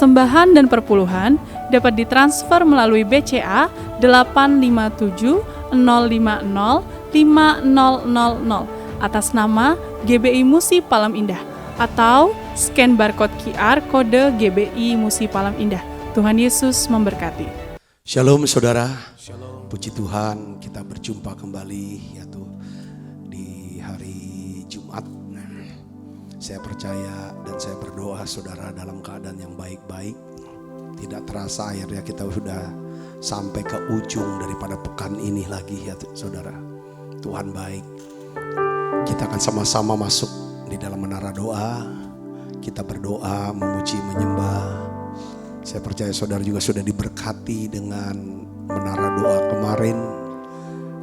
Persembahan dan perpuluhan dapat ditransfer melalui BCA 857 050 5000 atas nama GBI Musi Palam Indah atau scan barcode QR kode GBI Musi Palam Indah. Tuhan Yesus memberkati. Shalom saudara. Puji Tuhan kita berjumpa kembali ya Tuh di hari Jumat. Saya percaya dan saya berdoa saudara dalam keadaan yang baik-baik. Tidak terasa akhirnya kita sudah sampai ke ujung daripada pekan ini lagi ya saudara. Tuhan baik. Kita akan sama-sama masuk di dalam menara doa. Kita berdoa, memuji, menyembah. Saya percaya saudara juga sudah diberkati dengan menara doa kemarin.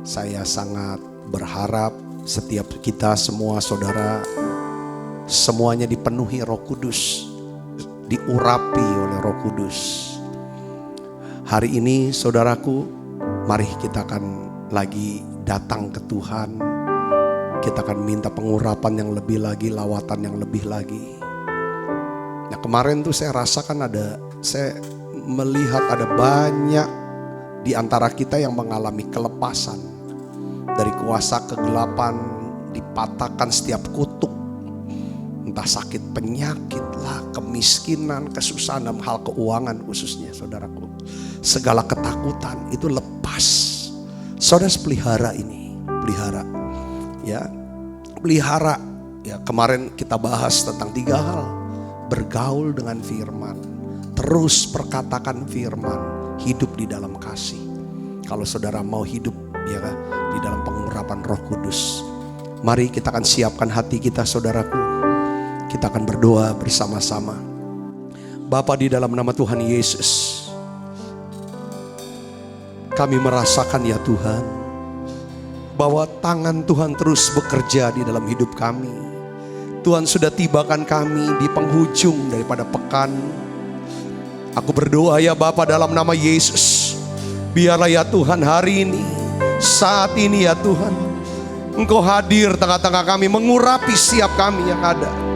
Saya sangat berharap setiap kita semua saudara semuanya dipenuhi Roh Kudus, diurapi oleh Roh Kudus. Hari ini saudaraku, mari kita akan lagi datang ke Tuhan. Kita akan minta pengurapan yang lebih lagi, lawatan yang lebih lagi. Nah kemarin tuh saya rasakan saya melihat ada banyak di antara kita yang mengalami kelepasan dari kuasa kegelapan, dipatahkan setiap kutuk. Entah sakit penyakit lah, kemiskinan, kesusahan dalam hal keuangan khususnya saudaraku. Segala ketakutan itu lepas. Saudara pelihara ini, pelihara. Ya, pelihara. Ya, kemarin kita bahas tentang 3 hal. Bergaul dengan firman, terus perkatakan firman, hidup di dalam kasih. Kalau saudara mau hidup ya di dalam pengurapan Roh Kudus, mari kita akan siapkan hati kita saudaraku. Kita akan berdoa bersama-sama. Bapa di dalam nama Tuhan Yesus, kami merasakan ya Tuhan, bahwa tangan Tuhan terus bekerja di dalam hidup kami. Tuhan sudah tibakan kami di penghujung daripada pekan. Aku berdoa ya Bapa dalam nama Yesus, biarlah ya Tuhan hari ini, saat ini ya Tuhan, Engkau hadir tengah-tengah kami, mengurapi setiap kami yang ada.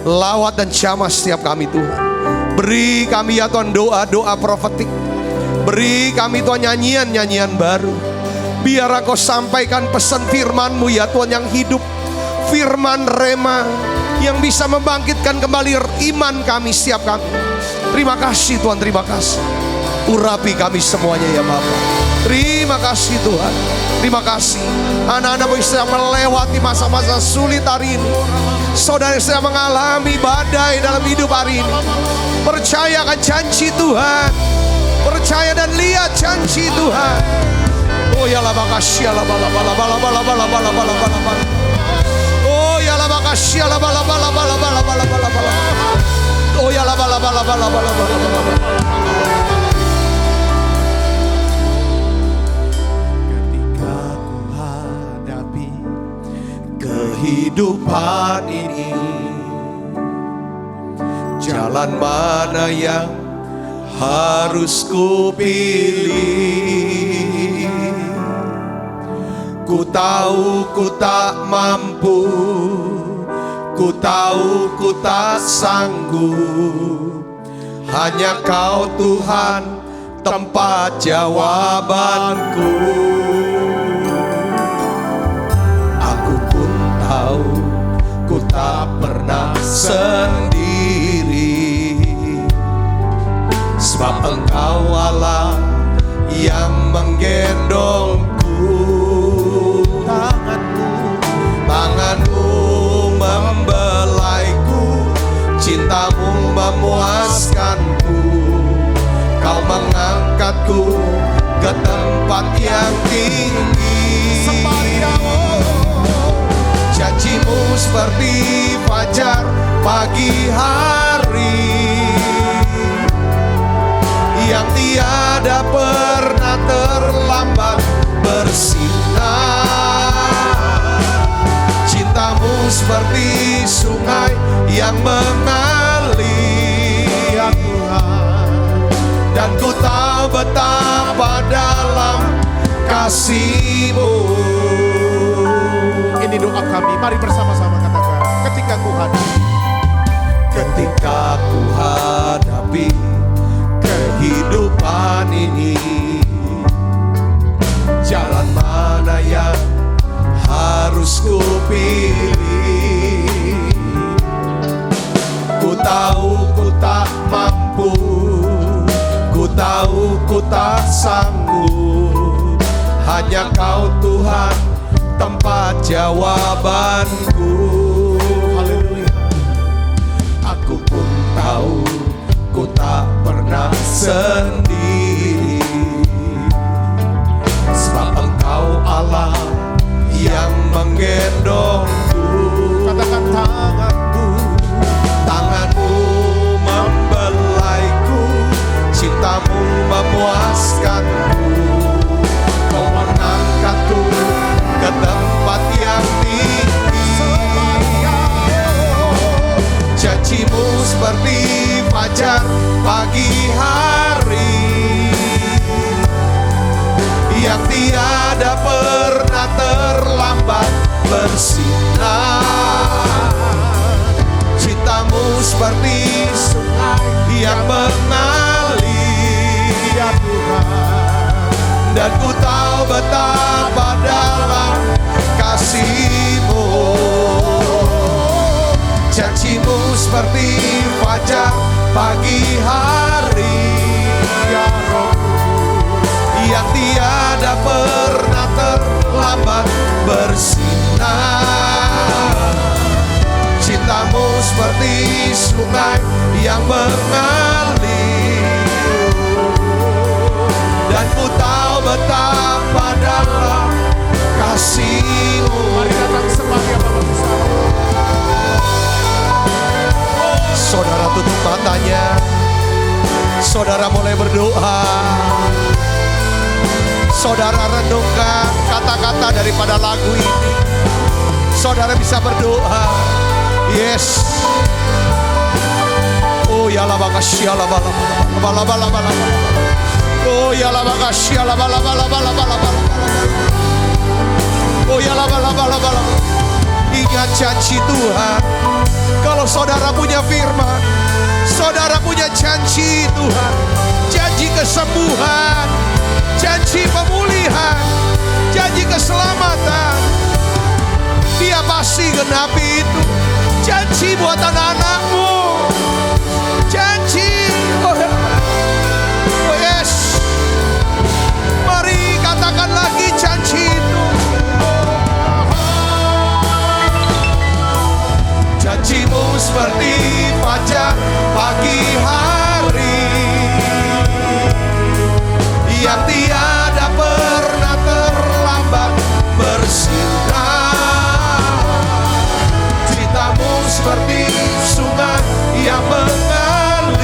Lawat dan jamah setiap kami Tuhan. Beri kami ya Tuhan doa-doa profetik. Beri kami Tuhan nyanyian-nyanyian baru. Biar Engkau sampaikan pesan firman-Mu ya Tuhan yang hidup. Firman rema yang bisa membangkitkan kembali iman kami setiap kami. Terima kasih Tuhan, terima kasih. Urapi kami semuanya ya Bapa. Terima kasih Tuhan. Terima kasih. Anak-anak-Mu yang sedang melewati masa-masa sulit hari ini. Saudara sedang mengalami badai dalam hidup hari ini. Percaya akan janji Tuhan. Percaya dan lihat janji Tuhan. Oh ya la makasih la bala bala bala bala bala bala bala bala. Oh ya la makasih la bala bala bala bala bala bala. Oh ya la bala bala bala bala bala. Ketika ku hadapi kehidupan ini, jalan mana yang harus ku pilih? Ku tahu ku tak mampu, ku tahu ku tak sanggup. Hanya Kau Tuhan tempat jawabanku. Aku pun tahu ku tak pernah sendiri, sebab Engkau Allah yang menggendongku. Tanganmu membelaiku, cintamu memuaskanku. Kau mengangkatku ke tempat yang tinggi. Janjimu seperti fajar pagi hari, yang tiada pernah terlambat bersinar. Cintamu seperti sungai yang mengalir ya Tuhan, dan ku tahu betapa dalam kasih-Mu. Ini doa kami, mari bersama-sama katakan. Ketika ku hadir, ketika ku hadapi kehidupan ini. Jalan mana yang harus ku pilih? Ku tahu ku tak mampu, ku tahu ku tak sanggup. Hanya Kau Tuhan tempat jawabanku. Haleluya. Aku pun tahu ku tak pernah sendiri, sebab Engkau Allah yang menggendongku. Katakan tanganku, tanganmu membelaiku, cintamu memuaskanku. Kau mengangkatku ke tempat yang tinggi. Janjimu seperti fajar pagi hari, yang tiada pernah terlambat bersinar. Cintamu seperti sungai yang mengalir, ya Tuhan. Dan ku tahu betapa dalam kasih-Mu. Janji-Mu seperti fajar pagi hari, ya Roh, yang tiada pernah terlambat bersinar. Cinta-Mu seperti sungai yang mengalir, dan ku tahu betapa dalam kasih-Mu. Mari datang sebagai Bapak Saudara tutup matanya, saudara mulai berdoa. Saudara renungkan kata-kata daripada lagu ini. Saudara bisa berdoa. Yes. Oh ya la makasih la bala bala bala bala. Oh ya la makasih la bala bala bala bala bala. Oh ya la bala bala bala. Ingat janji Tuhan. Kalau saudara punya firman, saudara punya janji Tuhan, janji kesembuhan, janji pemulihan, janji keselamatan, Dia pasti genapi itu. Janji buat anak-anakmu, janji. Oh yes. Mari katakan lagi janji itu. Janji-Mu seperti fajar pagi hari, yang tiada pernah terlambat bersinar. Cinta-Mu seperti sungai yang mengalir,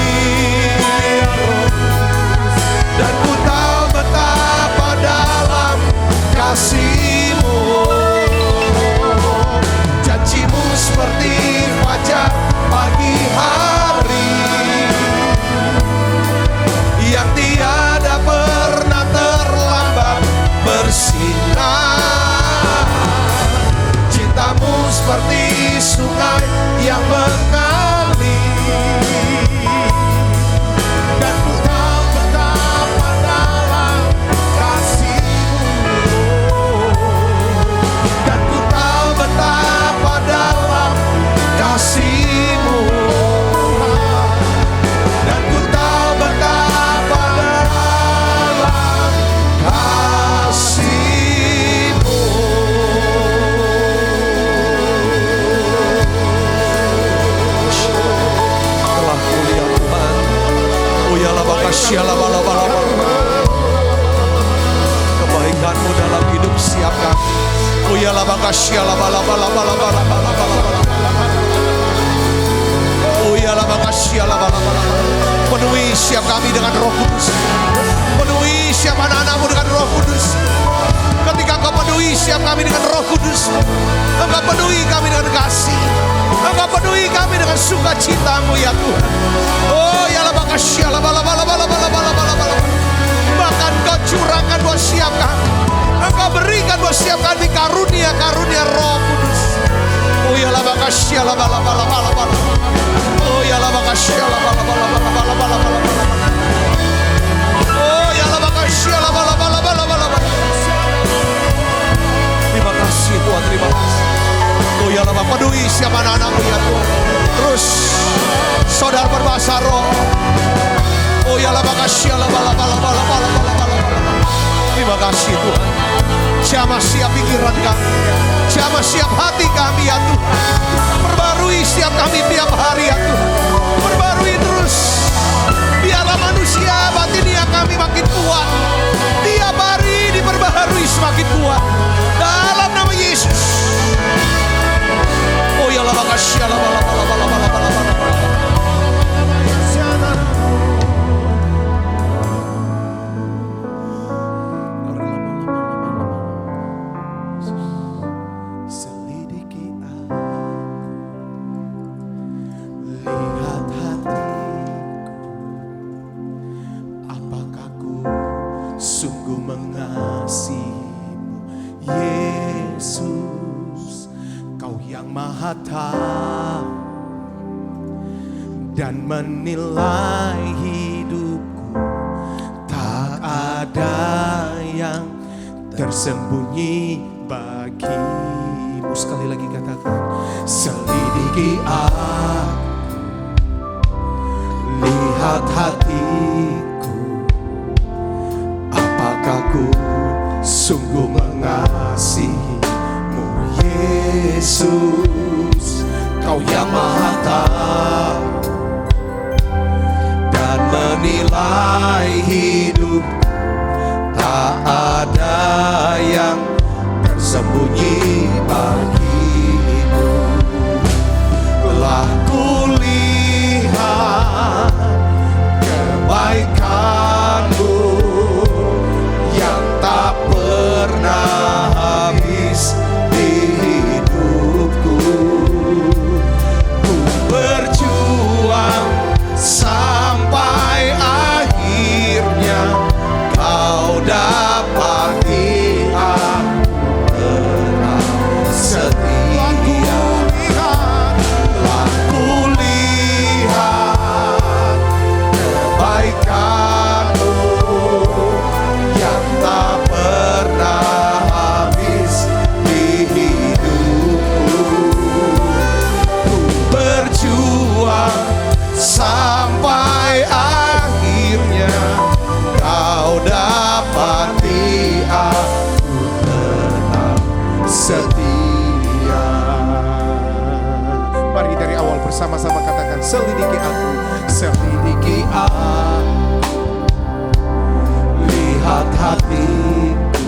dan ku tahu betapa dalam kasih-Mu. Janji-Mu seperti fajar pagi hari, yang tiada pernah terlambat bersinar. Cinta-Mu seperti sungai yang mengalir, dan ku tahu betapa dalam kasih-Mu, dan ku tahu betapa dalam kasih-Mu, dan ku tahu betapa dalam kasih-Mu. Telah mulia Tuhan. Oh ya la makasih la bala bala bala. Kebaikan-Mu dalam hidup setiap kami. Oh ya la makasih la bala bala bala bala bala bala. Oh ya la makasih la bala bala. Penuhi setiap kami dengan Roh Kudus. Penuhi setiap anak-anak-Mu dengan Roh Kudus. Ketika Engkau penuhi setiap kami dengan Roh Kudus, Engkau penuhi kami dengan kasih, Engkau penuhi kami dengan sukacita-Mu ya Tuhan. Oh ya la makasih la bala bala bala bala bala bala. Bahkan Engkau curahkan buat setiap kami, Engkau berikan buat setiap kami karunia-karunia Roh Kudus. Oh ya la makasih la bala bala bala bala. Oh ya la makasih ya la bala bala bala bala bala bala bala. Oh ya la makasih ya la bala bala bala bala bala. Terima kasih Tuhan, terima kasih. Oh ya la peduli siapa anak-anakmu ya Tuhan. Terus saudara berbahasa roh. Oh ya la makasih ya la bala bala bala bala bala bala. Terima kasih Tuhan. Jamah siap pikiran kami, jamah siap hati kami ya Tuhan. Perbarui setiap kami tiap hari ya Tuhan. Perbarui terus. Biarlah manusia batinnya kami makin kuat. Tiap hari diperbaharui semakin kuat. Dalam nama Yesus. Oh ya la makasih ya la bala bala bala bala bala bala. Dan menilai hidupku, tak ada yang tersembunyi bagimu. Sekali lagi katakan, selidiki aku, lihat hatiku, apakah ku sungguh mengasihimu, Yesus. Kau yang Maha Tahu dan menilai hidup, tak ada yang tersembunyi bagimu. Telah kulihat kebaikanmu yang tak pernah habis di hidupku. Berjuang sampai akhirnya kau dapati aku tetap setia. Telah kulihat kebaikanmu yang tak pernah habis di hidupku. Berjuang sampai akhirnya kau dapati aku tetap setia. Mari dari awal bersama-sama katakan, selidiki aku, selidiki aku, lihat hatiku,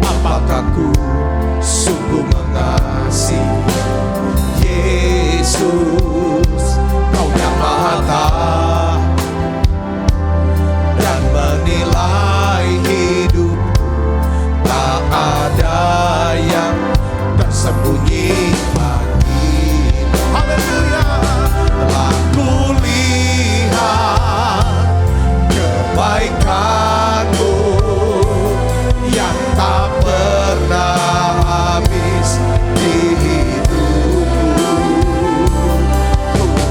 apakah ku sungguh mengasihi Yesus. Kau yang Maha Tahu dan menilai hidup, tak ada yang tersembunyi bagimu. Haleluya. Telah kulihat kebaikanmu yang tak pernah habis di hidupku.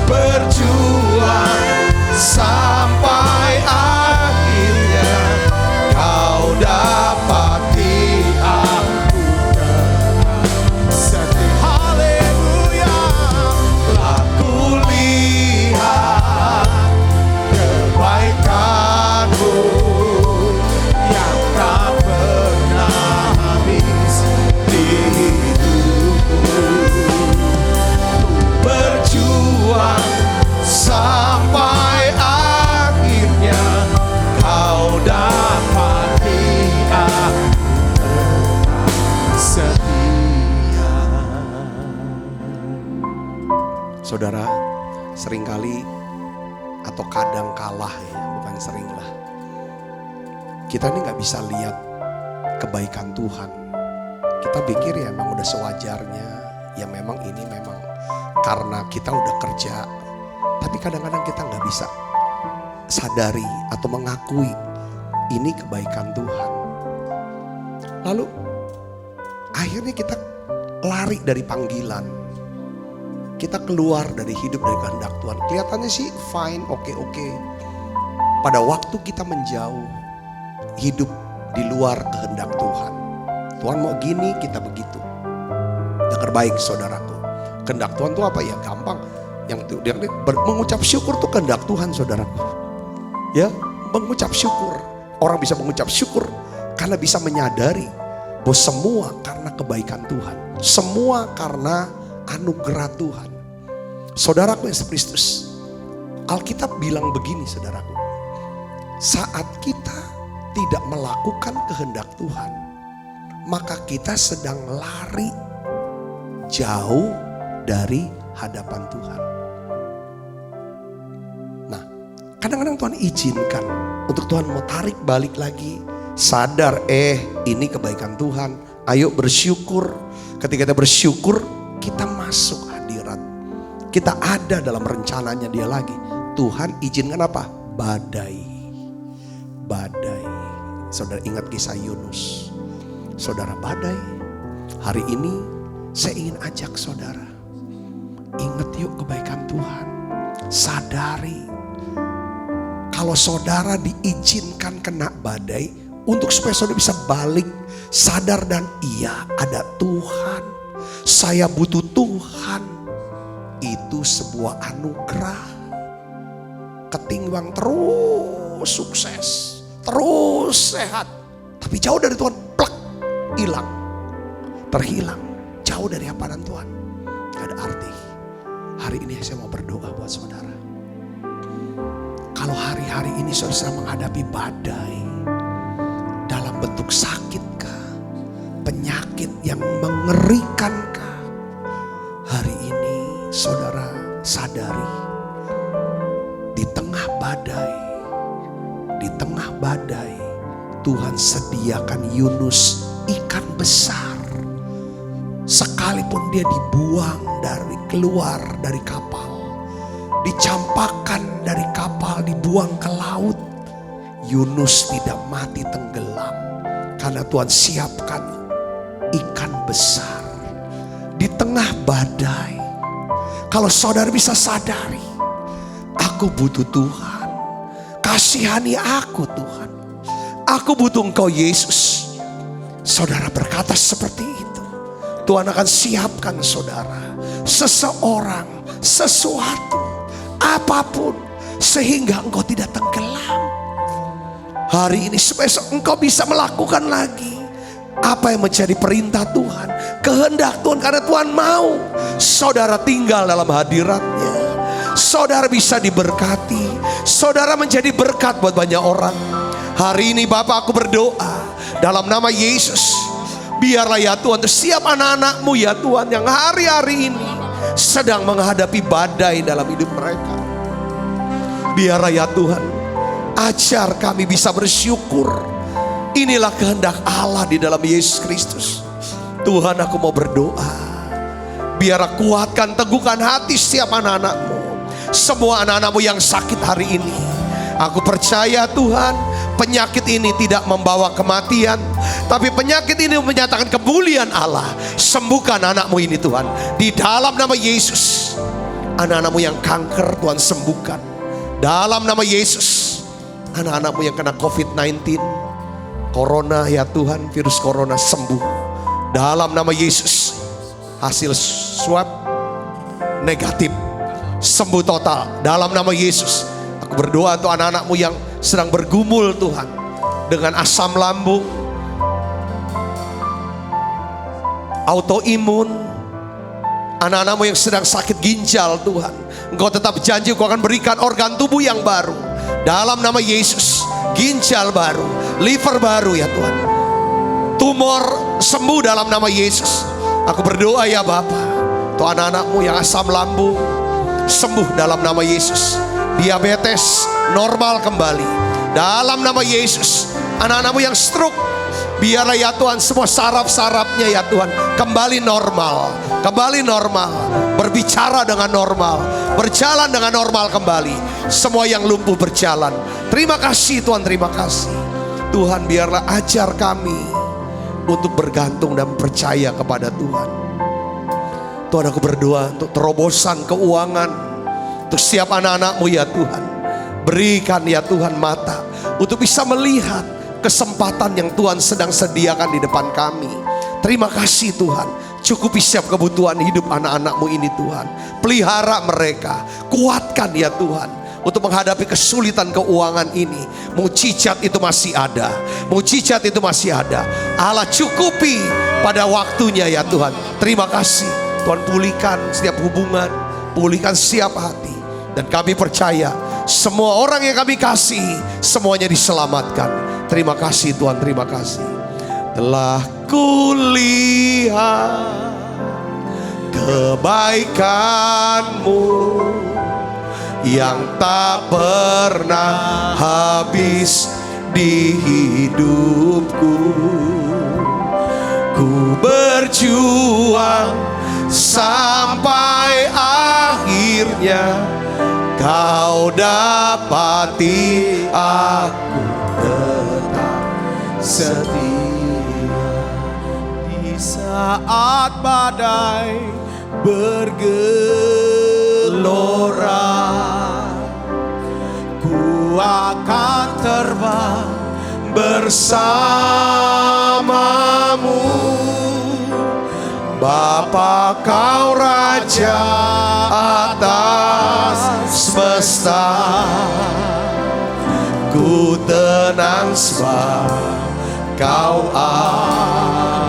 Berjuang sampai akhirnya kau dapati aku tetap setia. Haleluya. Telah kulihat kebaikanmu yang tak pernah habis di hidupku. Berjuang sampai akhirnya kau dapati aku tetap setia. Saudara, seringkali atau kadang kalah ya, bukan seringlah, kita ini gak bisa lihat kebaikan Tuhan. Kita pikir ya memang udah sewajarnya, ya memang ini memang karena kita udah kerja. Tapi kadang-kadang kita gak bisa sadari atau mengakui ini kebaikan Tuhan. Lalu akhirnya kita lari dari panggilan. kita keluar dari hidup dari kehendak Tuhan. Kelihatannya sih fine, oke. Pada waktu kita menjauh, hidup di luar kehendak Tuhan. Tuhan mau gini, kita begitu. Dengar baik saudaraku. Kehendak Tuhan itu apa ya? Gampang. Mengucap syukur itu kehendak Tuhan saudaraku. Ya, mengucap syukur. Orang bisa mengucap syukur karena bisa menyadari bahwa semua karena kebaikan Tuhan. Semua karena anugerah Tuhan. Saudaraku Yesus Kristus, Alkitab bilang begini saudaraku. Saat kita tidak melakukan kehendak Tuhan, maka kita sedang lari jauh dari hadapan Tuhan. Nah, kadang-kadang Tuhan izinkan untuk Tuhan mau tarik balik lagi. Sadar, ini kebaikan Tuhan. Ayo bersyukur. Ketika kita bersyukur, kita masuk hadirat. Kita ada dalam rencananya Dia lagi. Tuhan izinkan apa? Badai. Saudara ingat kisah Yunus. Saudara, badai. Hari ini saya ingin ajak saudara, ingat yuk kebaikan Tuhan. Sadari kalau saudara diizinkan kena badai, untuk supaya saudara bisa balik sadar dan iya ada Tuhan. Saya butuh Tuhan. Itu sebuah anugerah. Ketimbang terus sukses, terus sehat, tapi jauh dari Tuhan, plak, hilang, terhilang, jauh dari hadapan Tuhan, gak ada arti. Hari ini saya mau berdoa buat saudara. Kalau hari-hari ini saudara sedang menghadapi badai, dalam bentuk sakitkah, penyakit yang mengerikankah, hari ini saudara sadari, di tengah badai, Tuhan sediakan Yunus ikan besar. Sekalipun dia dibuang keluar dari kapal, dicampakkan dari kapal, dibuang ke laut, Yunus tidak mati tenggelam. Karena Tuhan siapkan ikan besar. Di tengah badai, kalau saudara bisa sadari, aku butuh Tuhan. Kasihani aku Tuhan. Aku butuh Engkau Yesus. Saudara berkata seperti itu, Tuhan akan siapkan saudara, seseorang, sesuatu, apapun, sehingga engkau tidak tenggelam. Hari ini supaya engkau bisa melakukan lagi apa yang menjadi perintah Tuhan, kehendak Tuhan. Karena Tuhan mau saudara tinggal dalam hadirat-Nya. Saudara bisa diberkati, saudara menjadi berkat buat banyak orang. Hari ini Bapak, aku berdoa dalam nama Yesus, biarlah ya Tuhan, setiap anak-anak-Mu ya Tuhan yang hari-hari ini sedang menghadapi badai dalam hidup mereka, biarlah ya Tuhan, ajar kami bisa bersyukur. Inilah kehendak Allah di dalam Yesus Kristus. Tuhan, aku mau berdoa, biar kuatkan, teguhkan hati setiap anak-anak-Mu. Semua anak-anak-Mu yang sakit hari ini, aku percaya Tuhan, penyakit ini tidak membawa kematian, tapi penyakit ini menyatakan kemuliaan Allah. Sembuhkan anak-Mu ini Tuhan, di dalam nama Yesus. Anak-anak-Mu yang kanker Tuhan sembuhkan dalam nama Yesus. Anak-anak-Mu yang kena COVID-19, corona ya Tuhan, virus corona, sembuh dalam nama Yesus. Hasil swab negatif, sembuh total dalam nama Yesus. Aku berdoa untuk anak-anak-Mu yang sedang bergumul Tuhan dengan asam lambung, autoimun, anak-anak-Mu yang sedang sakit ginjal Tuhan, Engkau tetap janji Engkau akan berikan organ tubuh yang baru dalam nama Yesus. Ginjal baru, liver baru ya Tuhan, tumor sembuh dalam nama Yesus. Aku berdoa ya Bapa, untuk anak-anak-Mu yang asam lambung sembuh dalam nama Yesus. Diabetes normal kembali dalam nama Yesus. Anak-anak-Mu yang stroke, biarlah ya Tuhan semua saraf-sarafnya ya Tuhan kembali normal, kembali normal, berbicara dengan normal, berjalan dengan normal kembali. Semua yang lumpuh berjalan. Terima kasih Tuhan, terima kasih Tuhan. Biarlah ajar kami untuk bergantung dan percaya kepada Tuhan. Tuhan, aku berdoa untuk terobosan keuangan untuk setiap anak-anak-Mu ya Tuhan. Berikan ya Tuhan mata untuk bisa melihat kesempatan yang Tuhan sedang sediakan di depan kami. Terima kasih Tuhan, cukupi setiap kebutuhan hidup anak-anak-Mu ini Tuhan. Pelihara mereka, kuatkan ya Tuhan untuk menghadapi kesulitan keuangan ini. Mukjizat itu masih ada, mukjizat itu masih ada. Allah cukupi pada waktunya ya Tuhan. Terima kasih Tuhan, pulihkan setiap hubungan, pulihkan setiap hati. Dan kami percaya semua orang yang kami kasih semuanya diselamatkan. Terima kasih Tuhan, terima kasih. Telah kulihat kebaikan-Mu yang tak pernah habis di hidupku. Ku berjuang sampai akhirnya Kau dapati aku tetap setia. Di saat badai bergelora, ku akan terbang bersamamu. Bapa, Kau Raja atas semesta, ku tenang sebab Kau Allahku.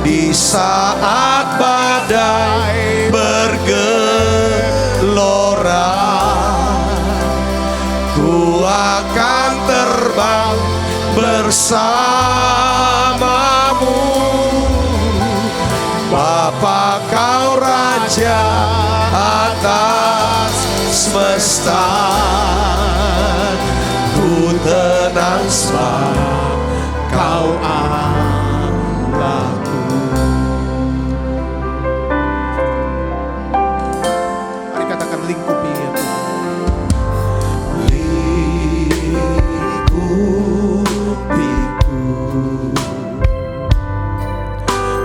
Di saat badai bergelora, ku akan terbang bersamamu. Bapa, Kau Raja atas semesta, ku tenang sebab Kau Allahku. Mari katakan, lingkupi ya Tuhan. Lingkupiku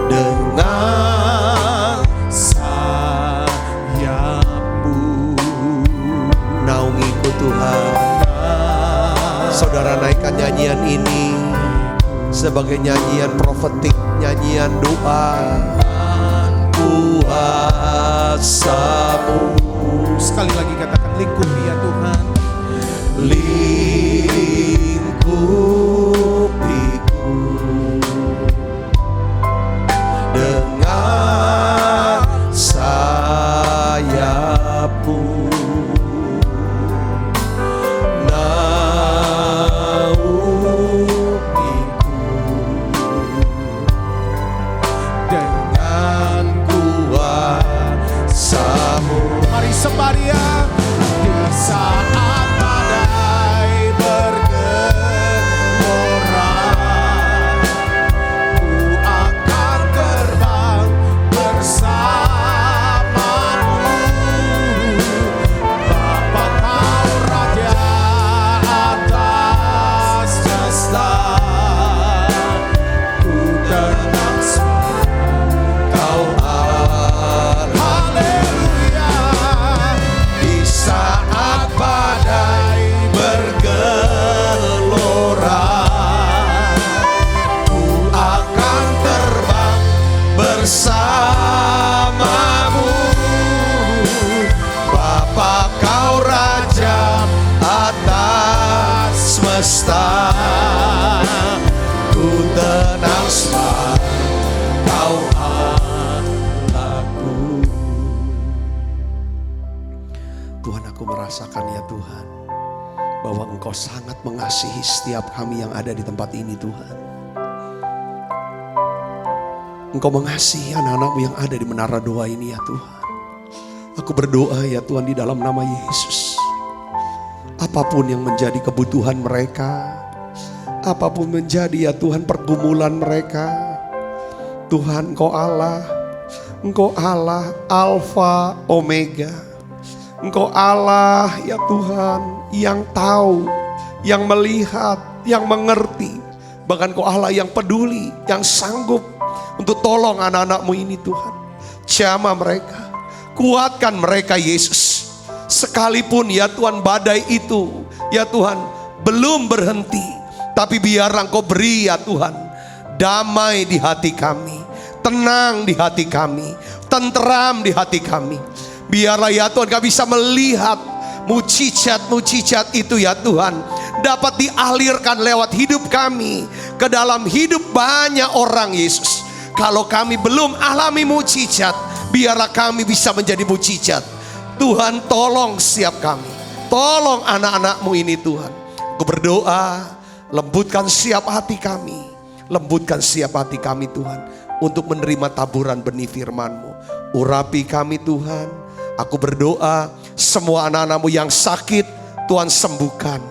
dengan sayap-Mu. Naungiku Tuhan. Saudara naikkan nyanyian ini sebagai nyanyian profetik, nyanyian doa. Kuasa-Mu. Sekali lagi katakan, lingkupi ya Tuhan. Lingkupiku dengan sayap-Mu. Naungiku dengan kuasa-Mu. Mari sembah Dia. Di saat badai bergelora, ku akan terbang bersamamu. Bapa, Kau Raja atas semesta, ku tenang sebab Kau Allah. Haleluya. Di saat badai bergelora, ku akan terbang bersamamu. Bapa, Kau Raja atas semesta, ku tenang sebab Kau Allahku. Tuhan, aku merasakan ya Tuhan, bahwa Engkau sangat mengasihi setiap kami yang ada di tempat ini Tuhan. Engkau mengasihi anak-anak-Mu yang ada di menara doa ini ya Tuhan. Aku berdoa ya Tuhan di dalam nama Yesus. Apapun yang menjadi kebutuhan mereka, apapun menjadi ya Tuhan pergumulan mereka, Tuhan Engkau Allah, Engkau Allah Alfa Omega. Engkau Allah ya Tuhan yang tahu, yang melihat, yang mengerti. Bahkan Engkau Allah yang peduli, yang sanggup untuk tolong anak-anak-Mu ini Tuhan. Jamah mereka, kuatkan mereka Yesus. Sekalipun ya Tuhan badai itu ya Tuhan belum berhenti, tapi biar Engkau beri ya Tuhan damai di hati kami, tenang di hati kami, tenteram di hati kami. Biarlah ya Tuhan kami bisa melihat mujizat-mujizat itu ya Tuhan dapat dialirkan lewat hidup kami ke dalam hidup banyak orang Yesus. Kalau kami belum alami mujizat, biarlah kami bisa menjadi mujizat. Tuhan tolong setiap kami, tolong anak-anak-Mu ini Tuhan. Aku berdoa, lembutkan setiap hati kami, lembutkan setiap hati kami Tuhan, untuk menerima taburan benih firman-Mu. Urapi kami Tuhan. Aku berdoa, semua anak-anak-Mu yang sakit Tuhan sembuhkan.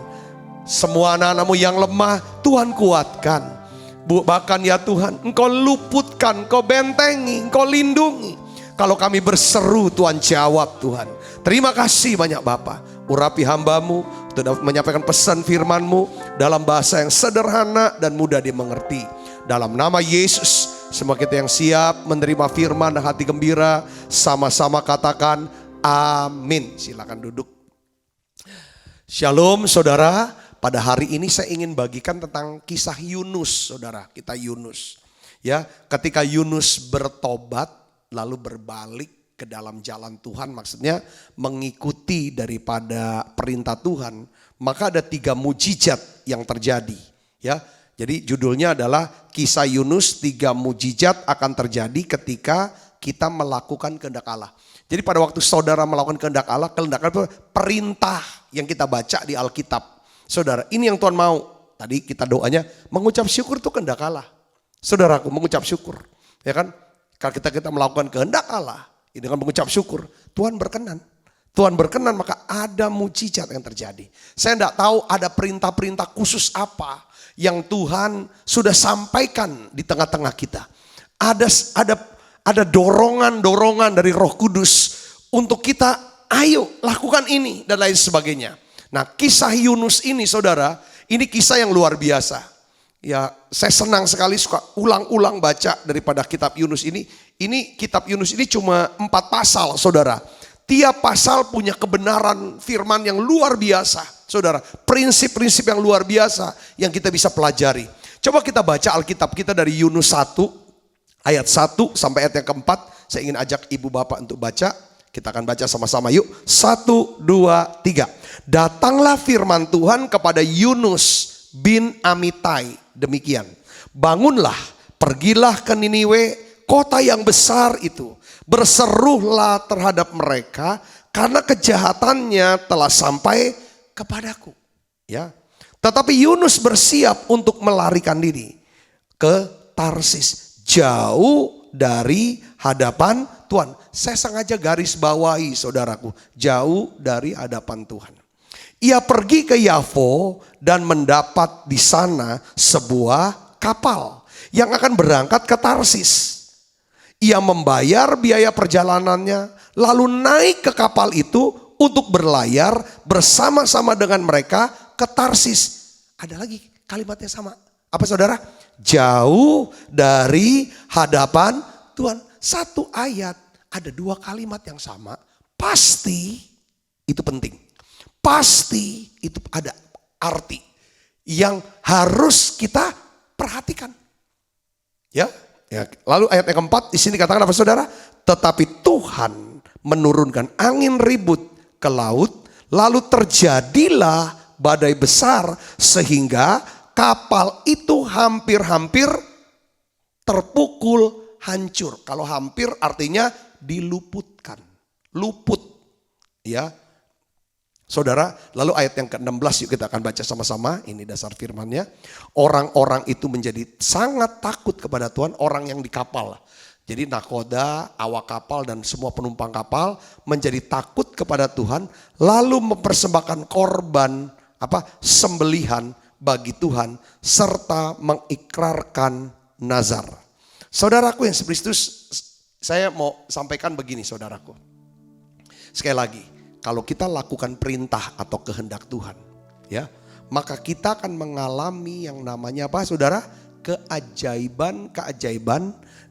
Semua anak-anak-Mu yang lemah Tuhan kuatkan. Bahkan ya Tuhan, Engkau luputkan, Engkau bentengi, Engkau lindungi. Kalau kami berseru Tuhan jawab Tuhan. Terima kasih banyak Bapa. Urapi hamba-Mu untuk dapat menyampaikan pesan firman-Mu dalam bahasa yang sederhana dan mudah dimengerti. Dalam nama Yesus, semua kita yang siap menerima firman dan hati gembira, sama-sama katakan amin. Silakan duduk. Shalom saudara. Pada hari ini saya ingin bagikan tentang kisah Yunus, saudara. Kita Yunus, ya. Ketika Yunus bertobat lalu berbalik ke dalam jalan Tuhan, maksudnya mengikuti daripada perintah Tuhan, maka ada 3 mujizat yang terjadi, ya. Jadi judulnya adalah kisah Yunus, 3 mujizat akan terjadi ketika kita melakukan kehendak Allah. Jadi pada waktu saudara melakukan kehendak Allah itu perintah yang kita baca di Alkitab. Saudara, ini yang Tuhan mau. Tadi kita doanya mengucap syukur itu kehendak Allah. Saudaraku, mengucap syukur, ya kan? Kalau kita melakukan kehendak Allah, dengan mengucap syukur, Tuhan berkenan. Tuhan berkenan, maka ada mujizat yang terjadi. Saya tidak tahu ada perintah-perintah khusus apa yang Tuhan sudah sampaikan di tengah-tengah kita. Ada dorongan-dorongan dari Roh Kudus untuk kita, ayo lakukan ini dan lain sebagainya. Nah, kisah Yunus ini saudara, ini kisah yang luar biasa. Ya, saya senang sekali suka ulang-ulang baca daripada kitab Yunus ini. Ini kitab Yunus ini cuma 4 pasal saudara. Tiap pasal punya kebenaran firman yang luar biasa saudara. Prinsip-prinsip yang luar biasa yang kita bisa pelajari. Coba kita baca Alkitab kita dari Yunus 1 ayat 1 sampai ayat yang keempat. Saya ingin ajak ibu bapak untuk baca. Kita akan baca sama-sama yuk. 1, 2, 3. Datanglah firman Tuhan kepada Yunus bin Amitai. Demikian. Bangunlah, pergilah ke Niniwe, kota yang besar itu. Berserulah terhadap mereka karena kejahatannya telah sampai kepadaku. Ya. Tetapi Yunus bersiap untuk melarikan diri ke Tarsis, jauh dari hadapan Tuhan. Saya sengaja garis bawahi saudaraku, jauh dari hadapan Tuhan. Ia pergi ke Yafo dan mendapat di sana sebuah kapal yang akan berangkat ke Tarsis. Ia membayar biaya perjalanannya, lalu naik ke kapal itu untuk berlayar bersama-sama dengan mereka ke Tarsis. Ada lagi kalimatnya sama. Apa saudara? Jauh dari hadapan Tuhan. Satu ayat ada 2 kalimat yang sama. Pasti itu penting. Pasti itu ada arti yang harus kita perhatikan. Ya. Lalu ayat yang keempat di sini katakan apa saudara? Tetapi Tuhan menurunkan angin ribut ke laut, lalu terjadilah badai besar sehingga kapal itu hampir-hampir terpukul hancur. Kalau hampir artinya diluputkan. Luput. Ya. Saudara, lalu ayat yang ke-16 yuk kita akan baca sama-sama. Ini dasar firmannya. Orang-orang itu menjadi sangat takut kepada Tuhan, orang yang di kapal. Jadi nakoda, awak kapal dan semua penumpang kapal menjadi takut kepada Tuhan, lalu mempersembahkan korban sembelihan bagi Tuhan serta mengikrarkan nazar. Saudaraku yang Kristus, saya mau sampaikan begini saudaraku. Sekali lagi, kalau kita lakukan perintah atau kehendak Tuhan, ya, maka kita akan mengalami yang namanya apa saudara? keajaiban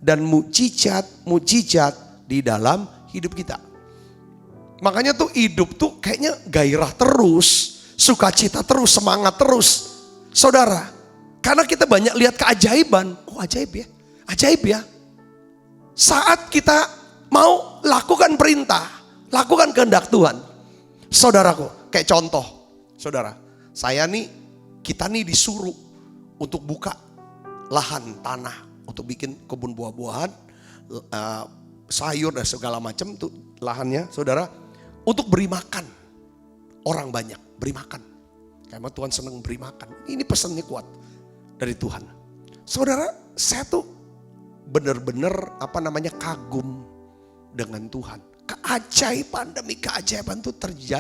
dan mukjizat di dalam hidup kita. Makanya tuh hidup tuh kayaknya gairah terus, sukacita terus, semangat terus. Saudara, karena kita banyak lihat keajaiban. Oh ajaib ya. Saat kita mau lakukan perintah, lakukan kehendak Tuhan. Saudaraku, kayak contoh. Saudara, kita nih disuruh untuk buka lahan tanah. Untuk bikin kebun buah-buahan, sayur dan segala macam tuh lahannya, saudara. Untuk beri makan orang banyak, beri makan. Karena Tuhan senang beri makan. Ini pesannya kuat dari Tuhan. Saudara, saya tuh benar-benar kagum dengan Tuhan. Keajaiban demi keajaiban tuh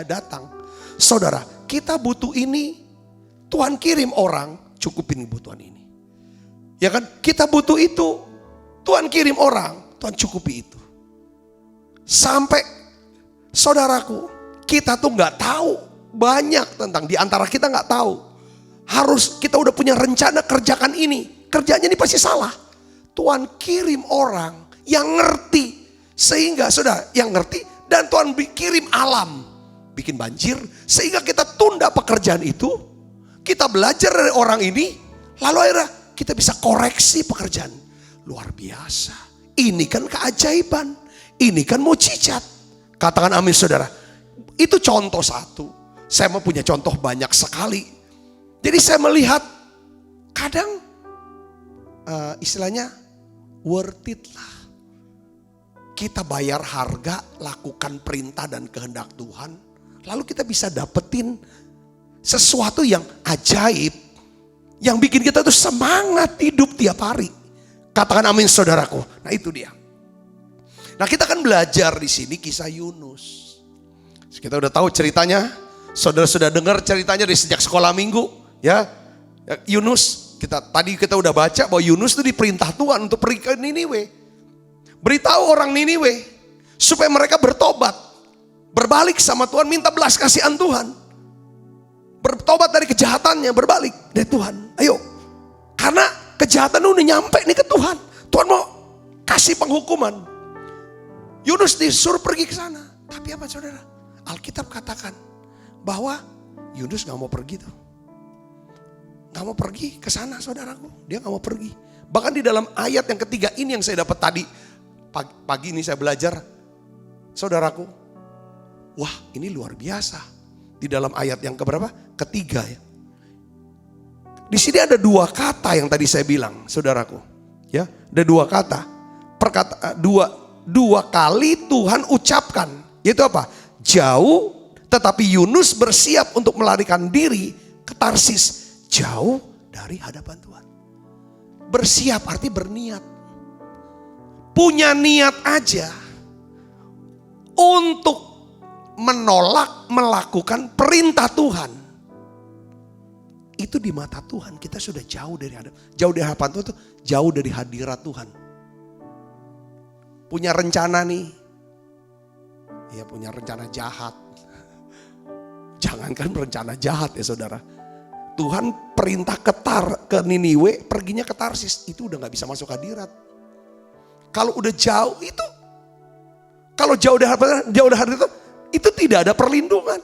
datang. Saudara, kita butuh ini, Tuhan kirim orang cukupin kebutuhan ini. Ya kan? Kita butuh itu, Tuhan kirim orang, Tuhan cukupi itu. Sampai saudaraku, kita tuh nggak tahu banyak tentang, di antara kita nggak tahu. Harus kita udah punya rencana kerjakan ini, kerjanya ini pasti salah. Tuhan kirim orang yang ngerti, sehingga saudara yang ngerti, dan Tuhan kirim alam, bikin banjir, sehingga kita tunda pekerjaan itu. Kita belajar dari orang ini, lalu akhirnya kita bisa koreksi pekerjaan. Luar biasa. Ini kan keajaiban, ini kan mukjizat. Katakan amin saudara. Itu contoh satu. Saya mau punya contoh banyak sekali. Jadi saya melihat kadang istilahnya worth it lah. Kita bayar harga, lakukan perintah dan kehendak Tuhan. Lalu kita bisa dapetin sesuatu yang ajaib. Yang bikin kita tuh semangat hidup tiap hari. Katakan amin saudaraku. Nah itu dia. Nah kita kan belajar di sini kisah Yunus. Kita udah tahu ceritanya. Saudara sudah dengar ceritanya dari sejak sekolah minggu. Ya, Yunus, tadi kita udah baca bahwa Yunus itu diperintah Tuhan untuk pergi ke Niniwe. Beritahu orang Niniwe supaya mereka bertobat. Berbalik sama Tuhan, minta belas kasihan Tuhan. Bertobat dari kejahatannya, berbalik dari Tuhan. Ayo, karena kejahatan udah nyampe nih ke Tuhan. Tuhan mau kasih penghukuman. Yunus disuruh pergi ke sana. Tapi apa saudara? Alkitab katakan bahwa Yunus gak mau pergi tuh. Gak mau pergi ke sana saudaraku. Dia gak mau pergi. Bahkan di dalam ayat yang ketiga ini yang saya dapat tadi. Pagi ini saya belajar. Saudaraku. Wah ini luar biasa. Di dalam ayat yang keberapa? Ketiga ya. Di sini ada dua kata yang tadi saya bilang, saudaraku. Ya, ada dua kata. Dua kali Tuhan ucapkan. Yaitu apa? Jauh, tetapi Yunus bersiap untuk melarikan diri ke Tarsis. Jauh dari hadapan Tuhan. Bersiap arti berniat. Punya niat aja untuk menolak melakukan perintah Tuhan. Itu di mata Tuhan kita sudah jauh dari hadapan Tuhan itu jauh dari hadirat Tuhan. Punya rencana nih. Ya punya rencana jahat. Jangankan rencana jahat ya saudara. Tuhan perintah ke Niniwe, perginya ke Tarsis. Itu udah gak bisa masuk hadirat. Kalau udah jauh itu. Kalau jauh dari hadirat itu tidak ada perlindungan.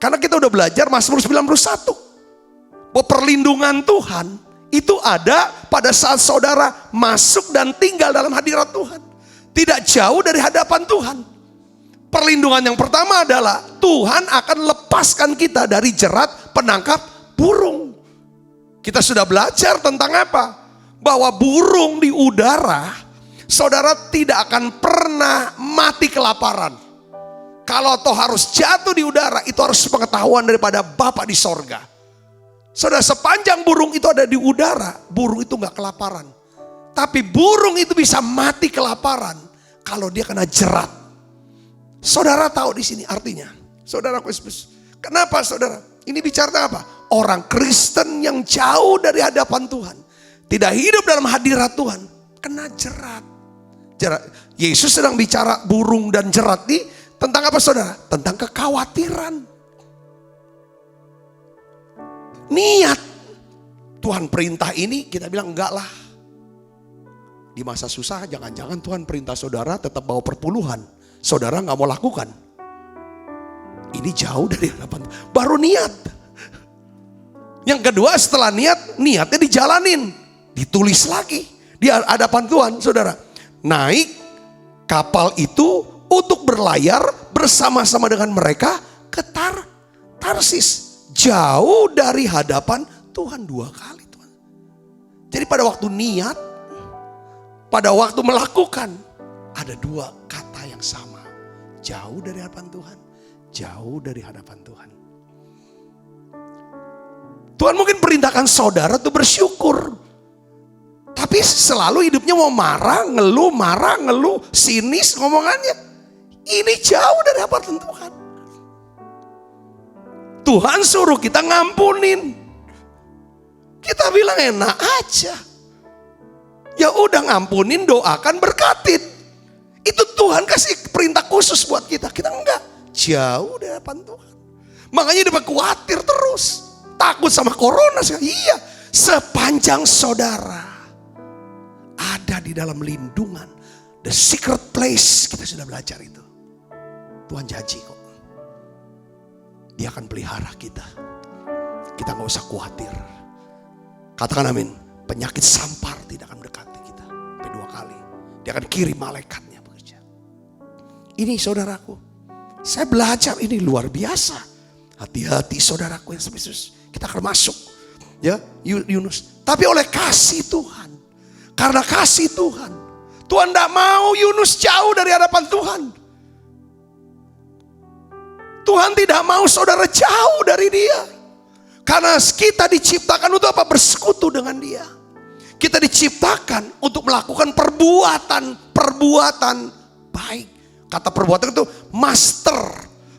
Karena kita udah belajar Mazmur 91. Bahwa perlindungan Tuhan itu ada pada saat saudara masuk dan tinggal dalam hadirat Tuhan. Tidak jauh dari hadapan Tuhan. Perlindungan yang pertama adalah Tuhan akan lepaskan kita dari jerat penangkap burung. Kita sudah belajar tentang apa? Bahwa burung di udara, saudara tidak akan pernah mati kelaparan. Kalau toh harus jatuh di udara, itu harus pengetahuan daripada Bapa di sorga. Saudara, sepanjang burung itu ada di udara, burung itu gak kelaparan. Tapi burung itu bisa mati kelaparan kalau dia kena jerat. Saudara tahu di sini artinya. Saudara, kenapa saudara? Ini bicara apa? Orang Kristen yang jauh dari hadapan Tuhan, tidak hidup dalam hadirat Tuhan, kena jerat. Yesus sedang bicara burung dan jerat ini tentang apa saudara? Tentang kekhawatiran. Niat. Tuhan perintah ini, kita bilang enggak lah. Di masa susah jangan-jangan Tuhan perintah saudara tetap bawa perpuluhan. Saudara gak mau lakukan. Ini jauh dari hadapan Tuhan. Baru niat. Yang kedua setelah niatnya dijalanin. Ditulis lagi di hadapan Tuhan, saudara. Naik kapal itu untuk berlayar bersama-sama dengan mereka ke Tarsis. Jauh dari hadapan Tuhan 2 kali. Tuhan. Jadi pada waktu niat, pada waktu melakukan, ada 2 kata yang sama. Jauh dari hadapan Tuhan, jauh dari hadapan Tuhan. Tuhan mungkin perintahkan saudara tuh bersyukur. Tapi selalu hidupnya mau marah, ngeluh, sinis ngomongannya. Ini jauh dari hadapan Tuhan. Tuhan suruh kita ngampunin. Kita bilang enak aja. Ya udah ngampunin, doakan, berkatin. Itu Tuhan kasih perintah khusus buat kita. Kita enggak. Jauh dari hadapan Tuhan. Makanya dia khawatir terus. Takut sama corona. Iya. Sepanjang saudara ada di dalam lindungan. The secret place. Kita sudah belajar itu. Tuhan janji kok. Dia akan pelihara kita. Kita gak usah khawatir. Katakan amin. Penyakit sampar tidak akan mendekati kita. Sampai 2 kali. Dia akan kirim malaikatnya bekerja. Ini saudaraku. Saya belajar ini luar biasa. Hati-hati saudaraku yang spesius. Kita akan masuk. Ya Yunus. Tapi oleh kasih Tuhan. Karena kasih Tuhan. Tuhan tidak mau Yunus jauh dari hadapan Tuhan. Tuhan tidak mau saudara jauh dari dia. Karena kita diciptakan untuk apa? Bersekutu dengan dia. Kita diciptakan untuk melakukan perbuatan baik. Kata perbuatan itu master.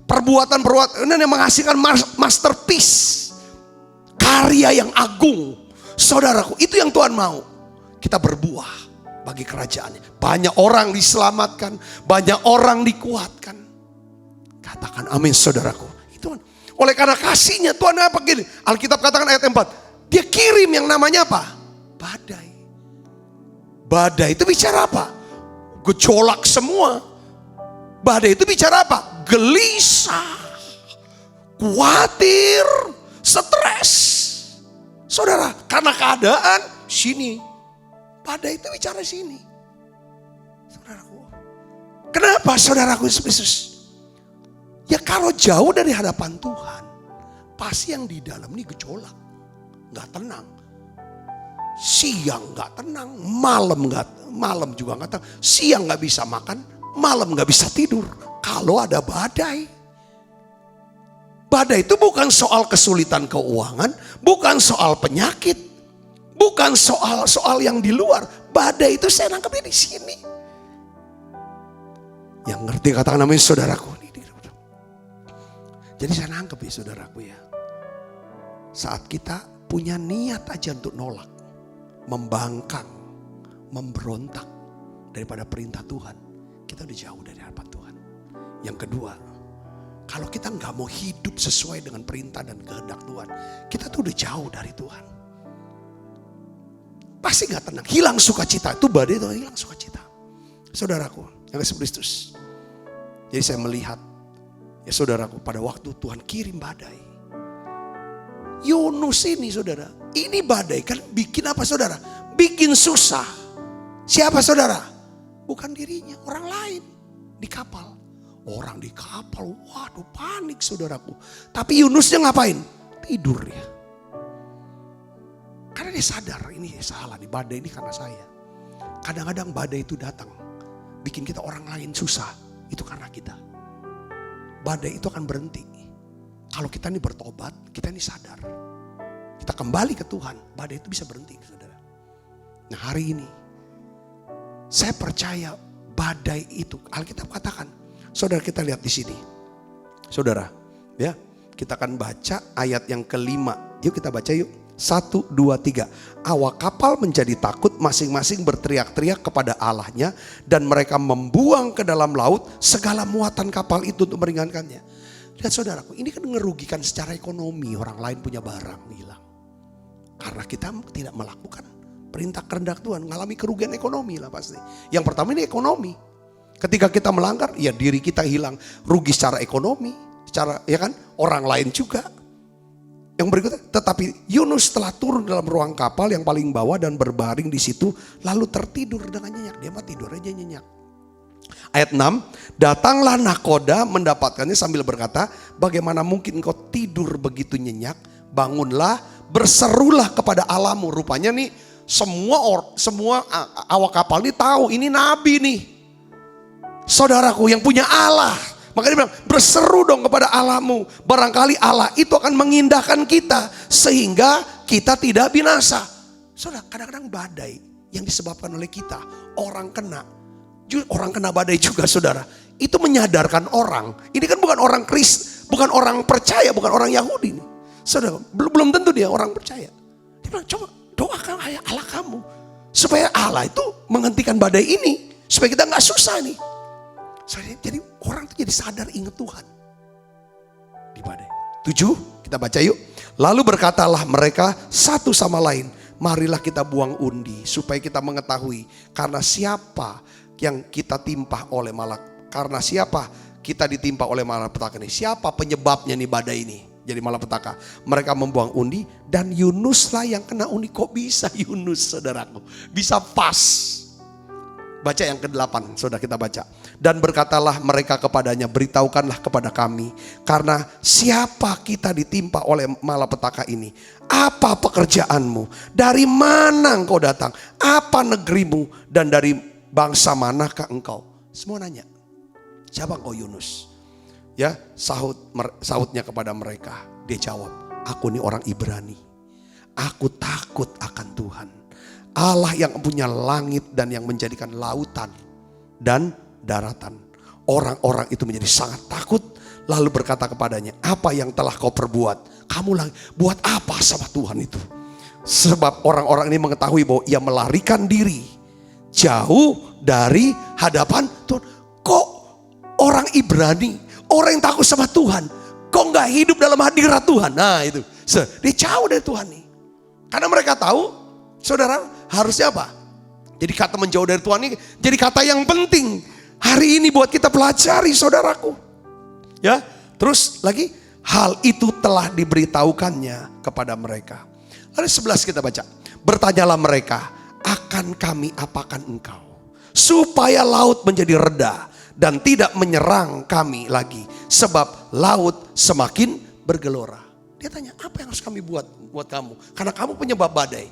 Perbuatan ini yang menghasilkan masterpiece. Karya yang agung. Saudaraku, itu yang Tuhan mau. Kita berbuah bagi kerajaannya. Banyak orang diselamatkan. Banyak orang dikuatkan. Katakan amin saudaraku. Itu kan. Oleh karena kasihnya Tuhan apa gini. Alkitab katakan ayat 4. Dia kirim yang namanya apa? Badai. Badai itu bicara apa? Gejolak semua. Badai itu bicara apa? Gelisah. Khawatir. Stres. Saudara, karena keadaan sini. Badai itu bicara sini. Saudaraku. Kenapa saudaraku Yesus? Ya kalau jauh dari hadapan Tuhan, pasti yang di dalam ini gejolak, nggak tenang. Siang nggak tenang, malam juga nggak tenang. Siang nggak bisa makan, malam nggak bisa tidur. Kalau ada badai, badai itu bukan soal kesulitan keuangan, bukan soal penyakit, bukan soal yang di luar. Badai itu saya nangkepnya di sini. Yang ngerti katakan namanya saudaraku. Jadi saya nangkep ya saudaraku ya. Saat kita punya niat aja untuk nolak. Membangkang. Memberontak. Daripada perintah Tuhan. Kita udah jauh dari hadapan Tuhan. Yang kedua. Kalau kita gak mau hidup sesuai dengan perintah dan kehendak Tuhan. Kita tuh udah jauh dari Tuhan. Pasti gak tenang. Hilang sukacita. Itu badai itu hilang sukacita. Saudaraku. Yang Yesus Kristus. Jadi saya melihat. Ya saudaraku, pada waktu Tuhan kirim badai. Yunus ini saudara, ini badai kan bikin apa saudara? Bikin susah. Siapa saudara? Bukan dirinya, orang lain di kapal. Orang di kapal, waduh panik saudaraku. Tapi Yunusnya ngapain? Tidur ya. Karena dia sadar, ini salah nih badai ini karena saya. Kadang-kadang badai itu datang, bikin kita orang lain susah, itu karena kita. Badai itu akan berhenti. Kalau kita ini bertobat, kita ini sadar. Kita kembali ke Tuhan, badai itu bisa berhenti, saudara. Nah hari ini, saya percaya badai itu, Alkitab katakan. Saudara kita lihat di sini. Saudara, ya kita akan baca ayat yang kelima. Yuk kita baca yuk. 1, 2, 3. Awak kapal menjadi takut, masing-masing berteriak-teriak kepada Allahnya. Dan mereka membuang ke dalam laut segala muatan kapal itu untuk meringankannya. Lihat saudaraku, ini kan ngerugikan secara ekonomi. Orang lain punya barang hilang. Karena kita tidak melakukan perintah kehendak Tuhan, mengalami kerugian ekonomi lah pasti. Yang pertama ini ekonomi. Ketika kita melanggar, ya diri kita hilang, rugi secara ekonomi, secara ya kan, orang lain juga. Yang berikutnya, tetapi Yunus telah turun dalam ruang kapal yang paling bawah dan berbaring di situ, lalu tertidur dengan nyenyak. Dia mah tidur aja nyenyak. Ayat 6, datanglah nakoda mendapatkannya sambil berkata, bagaimana mungkin engkau tidur begitu nyenyak? Bangunlah, berserulah kepada Allahmu. Rupanya nih semua awak kapal ini tahu ini nabi nih. Saudaraku yang punya Allah. Makanya dia bilang, berseru dong kepada Allahmu. Barangkali Allah itu akan mengindahkan kita sehingga kita tidak binasa. Saudara, kadang-kadang badai yang disebabkan oleh kita, orang kena badai juga saudara. Itu menyadarkan orang. Ini kan bukan orang bukan orang percaya, bukan orang Yahudi nih. Saudara, belum tentu dia orang percaya. Dia bilang, coba doakan Allah kamu. Supaya Allah itu menghentikan badai ini. Supaya kita gak susah nih. Jadi orang itu jadi sadar ingat Tuhan. Di badai. 7, kita baca yuk. Lalu berkatalah mereka satu sama lain, marilah kita buang undi supaya kita mengetahui karena siapa yang kita timpa oleh karena siapa kita ditimpa oleh malapetaka ini. Siapa penyebabnya nih badai ini jadi malapetaka. Mereka membuang undi dan Yunuslah yang kena undi. Kok bisa Yunus saudaraku? Bisa pas. Baca yang ke-8, saudara kita baca. Dan berkatalah mereka kepadanya, beritahukanlah kepada kami. Karena siapa kita ditimpa oleh malapetaka ini? Apa pekerjaanmu? Dari mana engkau datang? Apa negerimu? Dan dari bangsa manakah engkau? Semua nanya. Siapa engkau Yunus? Ya, sahutnya kepada mereka. Dia jawab, aku ini orang Ibrani. Aku takut akan Tuhan. Allah yang punya langit dan yang menjadikan lautan dan daratan. Orang-orang itu menjadi sangat takut. Lalu berkata kepadanya, apa yang telah kau perbuat? Kamu buat apa sama Tuhan itu? Sebab orang-orang ini mengetahui bahwa ia melarikan diri jauh dari hadapan Tuhan. Kok orang Ibrani, orang yang takut sama Tuhan, kok gak hidup dalam hadirat Tuhan? Nah itu, dia jauh dari Tuhan nih. Karena mereka tahu, saudara, harusnya apa? Jadi kata menjauh dari Tuhan ini jadi kata yang penting hari ini buat kita pelajari saudaraku. Ya, terus lagi hal itu telah diberitahukannya kepada mereka. Lalu 11 kita baca. Bertanyalah mereka, akan kami apakan engkau? Supaya laut menjadi reda dan tidak menyerang kami lagi. Sebab laut semakin bergelora. Dia tanya, apa yang harus kami buat kamu? Karena kamu penyebab badai.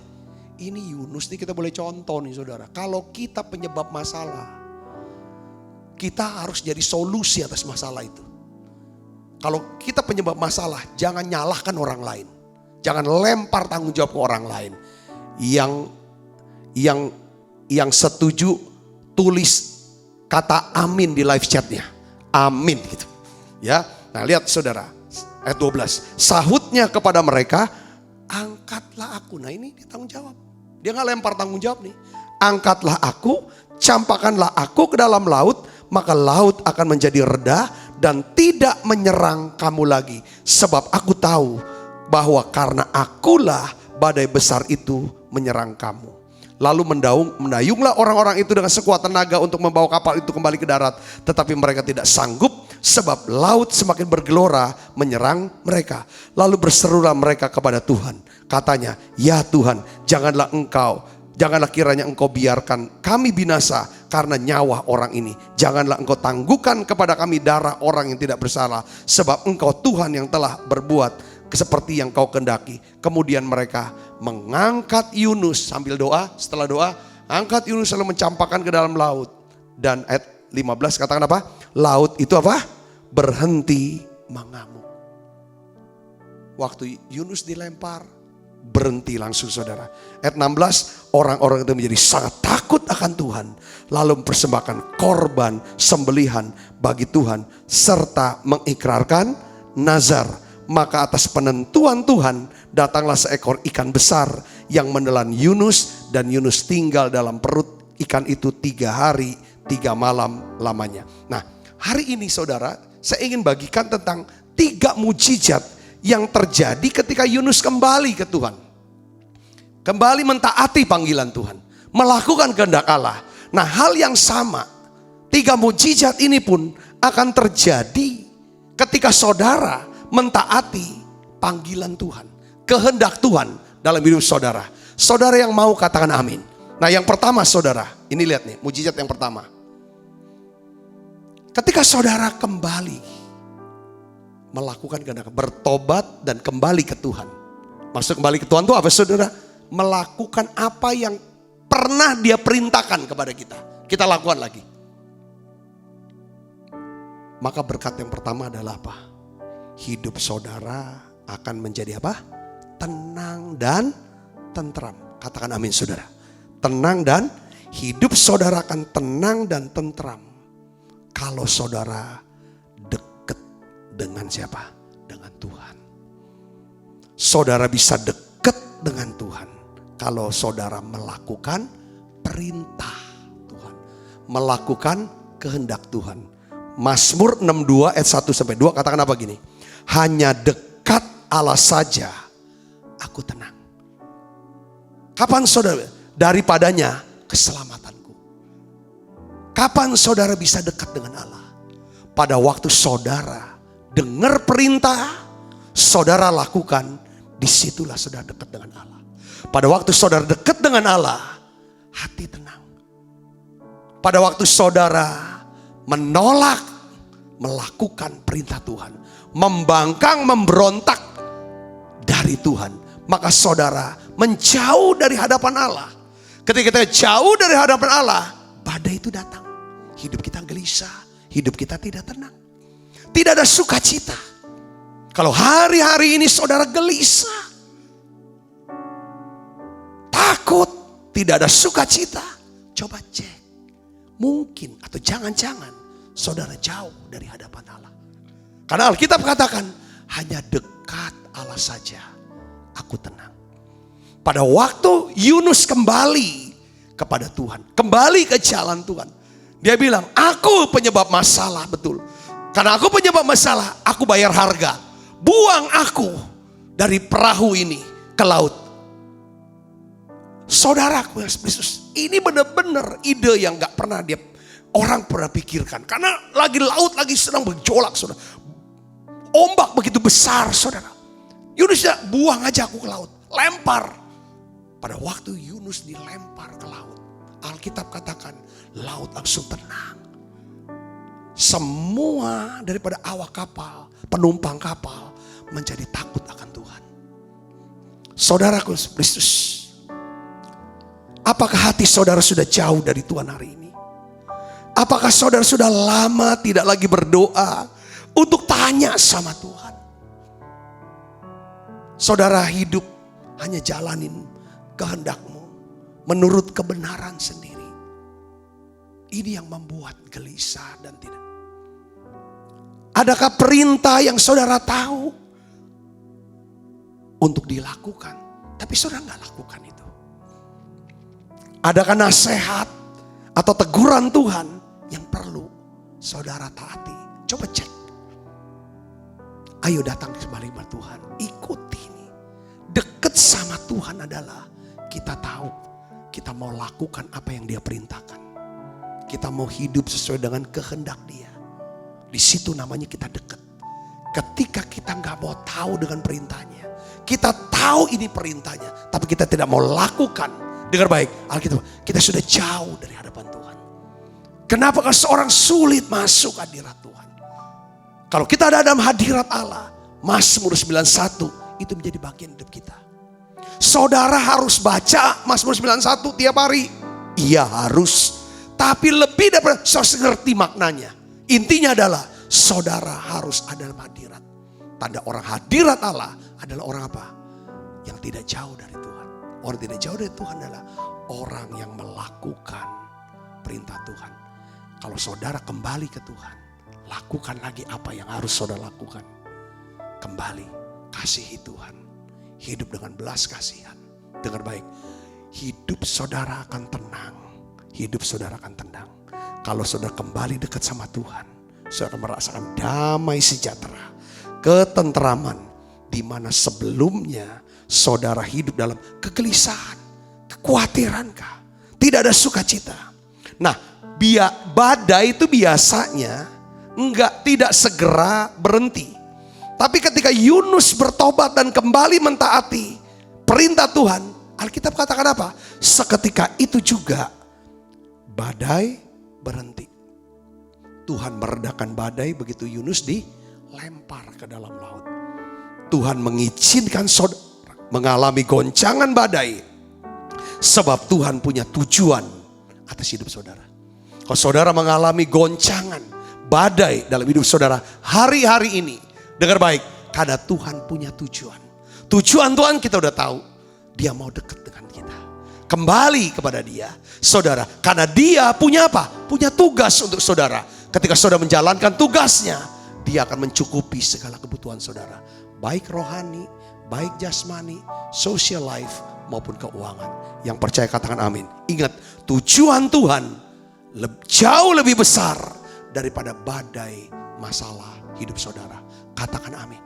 Ini Yunus nih kita boleh contoh nih saudara. Kalau kita penyebab masalah, kita harus jadi solusi atas masalah itu. Kalau kita penyebab masalah, jangan nyalahkan orang lain. Jangan lempar tanggung jawab ke orang lain. Yang setuju tulis kata amin di live chatnya. Amin gitu. Ya, nah lihat saudara. Ayat 12. Sahutnya kepada mereka, angkatlah aku. Nah ini dia tanggung jawab. Dia gak lempar tanggung jawab nih. Angkatlah aku, campakkanlah aku ke dalam laut, maka laut akan menjadi reda dan tidak menyerang kamu lagi. Sebab aku tahu bahwa karena akulah badai besar itu menyerang kamu. Lalu mendayunglah orang-orang itu dengan sekuat tenaga untuk membawa kapal itu kembali ke darat. Tetapi mereka tidak sanggup sebab laut semakin bergelora menyerang mereka. Lalu berserulah mereka kepada Tuhan. Katanya, ya Tuhan, janganlah kiranya engkau biarkan kami binasa karena nyawa orang ini. Janganlah engkau tangguhkan kepada kami darah orang yang tidak bersalah. Sebab engkau Tuhan yang telah berbuat seperti yang kau kehendaki. Kemudian mereka mengangkat Yunus sambil doa. Setelah doa, angkat Yunus lalu mencampakkan ke dalam laut. Dan ayat 15 katakan apa? Laut itu apa? Berhenti mengamuk. Waktu Yunus dilempar, berhenti langsung saudara. Ayat 16, orang-orang itu menjadi sangat takut akan Tuhan. Lalu mempersembahkan korban sembelihan bagi Tuhan. Serta mengikrarkan nazar. Maka atas penentuan Tuhan datanglah seekor ikan besar yang menelan Yunus. Dan Yunus tinggal dalam perut ikan itu 3 hari 3 malam lamanya. Nah hari ini saudara, saya ingin bagikan tentang 3 mujizat yang terjadi ketika Yunus kembali ke Tuhan. Kembali mentaati panggilan Tuhan. Melakukan kehendak Allah. Nah, hal yang sama, 3 mujizat ini pun akan terjadi ketika saudara mentaati panggilan Tuhan. Kehendak Tuhan dalam hidup saudara. Saudara yang mau katakan amin. Nah, yang pertama saudara, ini lihat nih, mujizat yang pertama. Ketika saudara kembali melakukan kehendak, bertobat dan kembali ke Tuhan. Maksud kembali ke Tuhan itu apa saudara? Melakukan apa yang pernah Dia perintahkan kepada kita. Kita lakukan lagi. Maka berkat yang pertama adalah apa? Hidup saudara akan menjadi apa? Tenang dan tentram. Katakan amin saudara. Tenang dan hidup saudara akan tenang dan tentram. Kalau saudara dekat dengan siapa? Dengan Tuhan. Saudara bisa dekat dengan Tuhan kalau saudara melakukan perintah Tuhan. Melakukan kehendak Tuhan. Mazmur 62 ayat 1 sampai 2 katakan apa gini? Hanya dekat Allah saja aku tenang. Kapan saudara? Daripadanya keselamatanku. Kapan saudara bisa dekat dengan Allah? Pada waktu saudara dengar perintah, saudara lakukan, disitulah saudara dekat dengan Allah. Pada waktu saudara dekat dengan Allah, hati tenang. Pada waktu saudara menolak melakukan perintah Tuhan, membangkang, memberontak dari Tuhan, maka saudara menjauh dari hadapan Allah. Ketika kita jauh dari hadapan Allah, badai itu datang. Hidup kita gelisah, hidup kita tidak tenang. Tidak ada sukacita. Kalau hari-hari ini saudara gelisah, takut, tidak ada sukacita, coba cek. Mungkin atau jangan-jangan saudara jauh dari hadapan Allah. Karena Alkitab katakan, hanya dekat Allah saja aku tenang. Pada waktu Yunus kembali kepada Tuhan, kembali ke jalan Tuhan, dia bilang, aku penyebab masalah, betul. Karena aku penyebab masalah, aku bayar harga. Buang aku dari perahu ini ke laut. Saudaraku yang Kristus, ini benar-benar ide yang gak pernah orang pernah pikirkan. Karena lagi laut lagi sedang bergejolak saudara. Ombak begitu besar saudara. Yunus ya, buang aja aku ke laut. Lempar. Pada waktu Yunus dilempar ke laut, Alkitab katakan laut langsung tenang. Semua daripada awak kapal, penumpang kapal menjadi takut akan Tuhan. Saudaraku Kristus, apakah hati saudara sudah jauh dari Tuhan hari ini? Apakah saudara sudah lama tidak lagi berdoa untuk tanya sama Tuhan? Saudara hidup hanya jalanin kehendak-Mu menurut kebenaran sendiri. Ini yang membuat gelisah dan tidak. Adakah perintah yang saudara tahu untuk dilakukan, tapi saudara nggak lakukan itu? Adakah nasihat atau teguran Tuhan yang perlu saudara taati? Coba cek. Ayo datang kembali kepada Tuhan. Ikuti ini. Dekat sama Tuhan adalah kita tahu kita mau lakukan apa yang Dia perintahkan. Kita mau hidup sesuai dengan kehendak Dia. Di situ namanya kita dekat. Ketika kita nggak mau tahu dengan perintahnya, kita tahu ini perintahnya, tapi kita tidak mau lakukan. Dengar baik, Alkitab, kita sudah jauh dari hadapan Tuhan. Kenapa seorang sulit masuk hadirat Tuhan? Kalau kita ada dalam hadirat Allah, Mazmur 91 itu menjadi bagian hidup kita. Saudara harus baca Mazmur 91 tiap hari. Iya harus. Tapi lebih daripada saudara ngerti maknanya. Intinya adalah saudara harus ada dalam hadirat. Tanda orang hadirat Allah adalah orang apa? Yang tidak jauh dari Tuhan. Orang tidak jauh dari Tuhan adalah orang yang melakukan perintah Tuhan. Kalau saudara kembali ke Tuhan, lakukan lagi apa yang harus saudara lakukan. Kembali, kasihi Tuhan. Hidup dengan belas kasihan. Dengar baik, hidup saudara akan tenang. Hidup saudara akan tenang. Kalau saudara kembali dekat sama Tuhan, saudara akan merasakan damai sejahtera, ketenteraman, Di mana sebelumnya saudara hidup dalam kegelisahan, kekhawatiran kah? Tidak ada sukacita. Nah, badai itu biasanya tidak segera berhenti. Tapi ketika Yunus bertobat dan kembali mentaati perintah Tuhan, Alkitab katakan apa? Seketika itu juga badai berhenti. Tuhan meredakan badai begitu Yunus dilempar ke dalam laut. Tuhan mengizinkan saudara mengalami goncangan badai. Sebab Tuhan punya tujuan atas hidup saudara. Kalau saudara mengalami goncangan badai dalam hidup saudara hari-hari ini, dengar baik, karena Tuhan punya tujuan. Tujuan Tuhan kita udah tahu. Dia mau dekat dengan kita. Kembali kepada dia. Saudara, karena dia punya apa? Punya tugas untuk saudara. Ketika saudara menjalankan tugasnya, dia akan mencukupi segala kebutuhan saudara. Baik rohani, baik jasmani, social life maupun keuangan. Yang percaya katakan amin. Ingat, tujuan Tuhan jauh lebih besar daripada badai masalah hidup saudara. Katakan amin.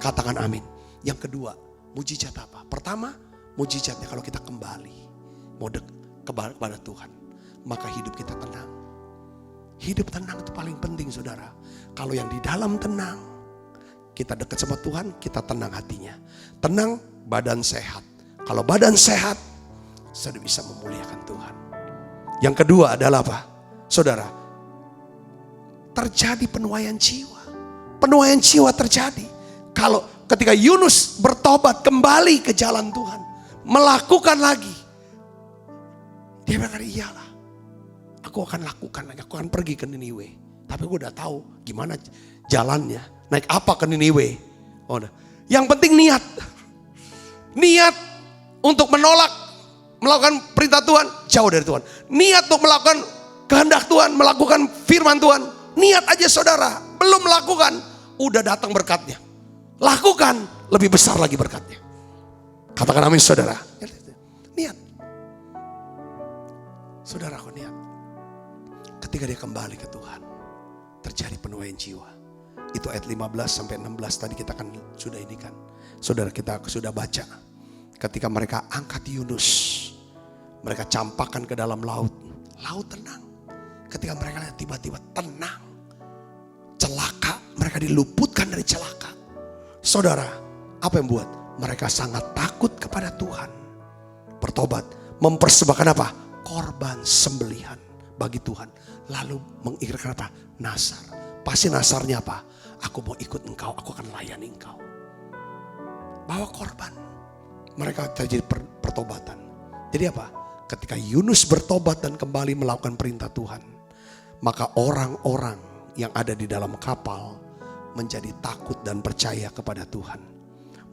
Katakan amin. Yang kedua, mujizat apa? Pertama, mujizatnya kalau kita kembali kepada Tuhan, maka hidup kita tenang. Hidup tenang itu paling penting saudara. Kalau yang di dalam tenang, kita dekat sama Tuhan, kita tenang hatinya. Tenang, badan sehat. Kalau badan sehat, sudah bisa memuliakan Tuhan. Yang kedua adalah apa? Saudara, terjadi penuaian jiwa. Penuaian jiwa terjadi. Kalau ketika Yunus bertobat kembali ke jalan Tuhan, melakukan lagi. Dia berkata, iyalah, aku akan lakukan lagi, aku akan pergi ke Niniwe. Tapi aku udah tahu gimana jalannya, naik apa ke Niniwe. Oh, yang penting niat. Niat untuk melakukan perintah Tuhan, jauh dari Tuhan. Niat untuk melakukan kehendak Tuhan, melakukan firman Tuhan. Niat aja saudara, belum melakukan, udah datang berkatnya. Lakukan, lebih besar lagi berkatnya. Katakan amin saudara. Niat. Saudaraku, niat. Ketika dia kembali ke Tuhan, terjadi penuaian jiwa. Itu ayat 15 sampai 16 tadi kita kan sudah ini kan. Saudara, kita sudah baca. Ketika mereka angkat Yunus, mereka campakkan ke dalam laut. Laut tenang. Ketika mereka lihat tiba-tiba tenang. Celaka, mereka diluputkan dari celaka. Saudara, apa yang buat mereka sangat takut kepada Tuhan? Bertobat, mempersembahkan apa? Korban sembelihan bagi Tuhan. Lalu mengikrarkan apa? Nasar. Pasti nasarnya apa? Aku mau ikut engkau, aku akan layani engkau. Bawa korban. Mereka terjadi pertobatan. Jadi apa? Ketika Yunus bertobat dan kembali melakukan perintah Tuhan, maka orang-orang yang ada di dalam kapal menjadi takut dan percaya kepada Tuhan.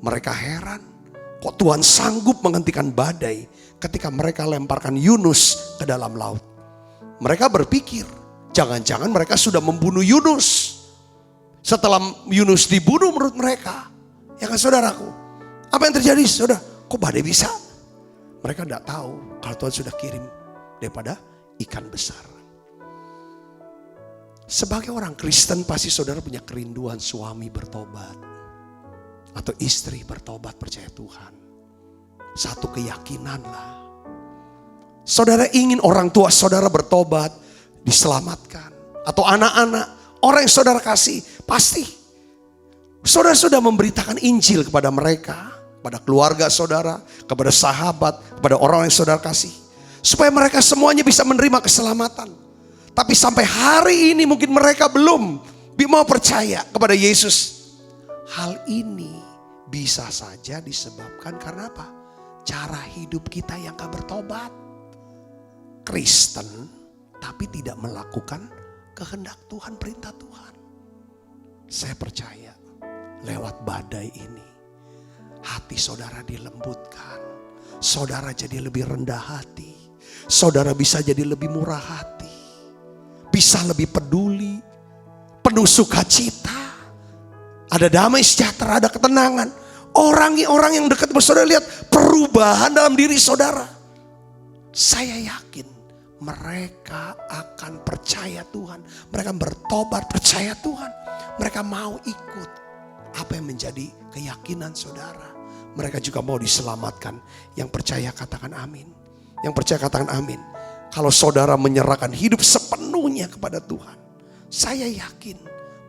Mereka heran, kok Tuhan sanggup menghentikan badai ketika mereka lemparkan Yunus ke dalam laut. Mereka berpikir, jangan-jangan mereka sudah membunuh Yunus. Setelah Yunus dibunuh menurut mereka, ya kan saudaraku? Apa yang terjadi saudara? Kok badai bisa? Mereka tidak tahu kalau Tuhan sudah kirim daripada ikan besar. Sebagai orang Kristen pasti saudara punya kerinduan suami bertobat. Atau istri bertobat percaya Tuhan. Satu keyakinan lah. Saudara ingin orang tua saudara bertobat, diselamatkan. Atau anak-anak, orang yang saudara kasih, pasti. Saudara sudah memberitakan Injil kepada mereka, kepada keluarga saudara, kepada sahabat, kepada orang yang saudara kasih. Supaya mereka semuanya bisa menerima keselamatan. Tapi sampai hari ini mungkin mereka belum mau percaya kepada Yesus. Hal ini bisa saja disebabkan karena apa? Cara hidup kita yang gak bertobat. Kristen tapi tidak melakukan kehendak Tuhan, perintah Tuhan. Saya percaya lewat badai ini hati saudara dilembutkan. Saudara jadi lebih rendah hati. Saudara bisa jadi lebih murah hati. Bisa lebih peduli. Penuh sukacita. Ada damai sejahtera, ada ketenangan. Orang-orang yang dekat dengan saudara lihat perubahan dalam diri saudara. Saya yakin mereka akan percaya Tuhan. Mereka bertobat percaya Tuhan. Mereka mau ikut Apa yang menjadi keyakinan saudara? Mereka juga mau diselamatkan. Yang percaya katakan amin. Yang percaya katakan amin. Kalau saudara menyerahkan hidup sepenuhnya kepada Tuhan, saya yakin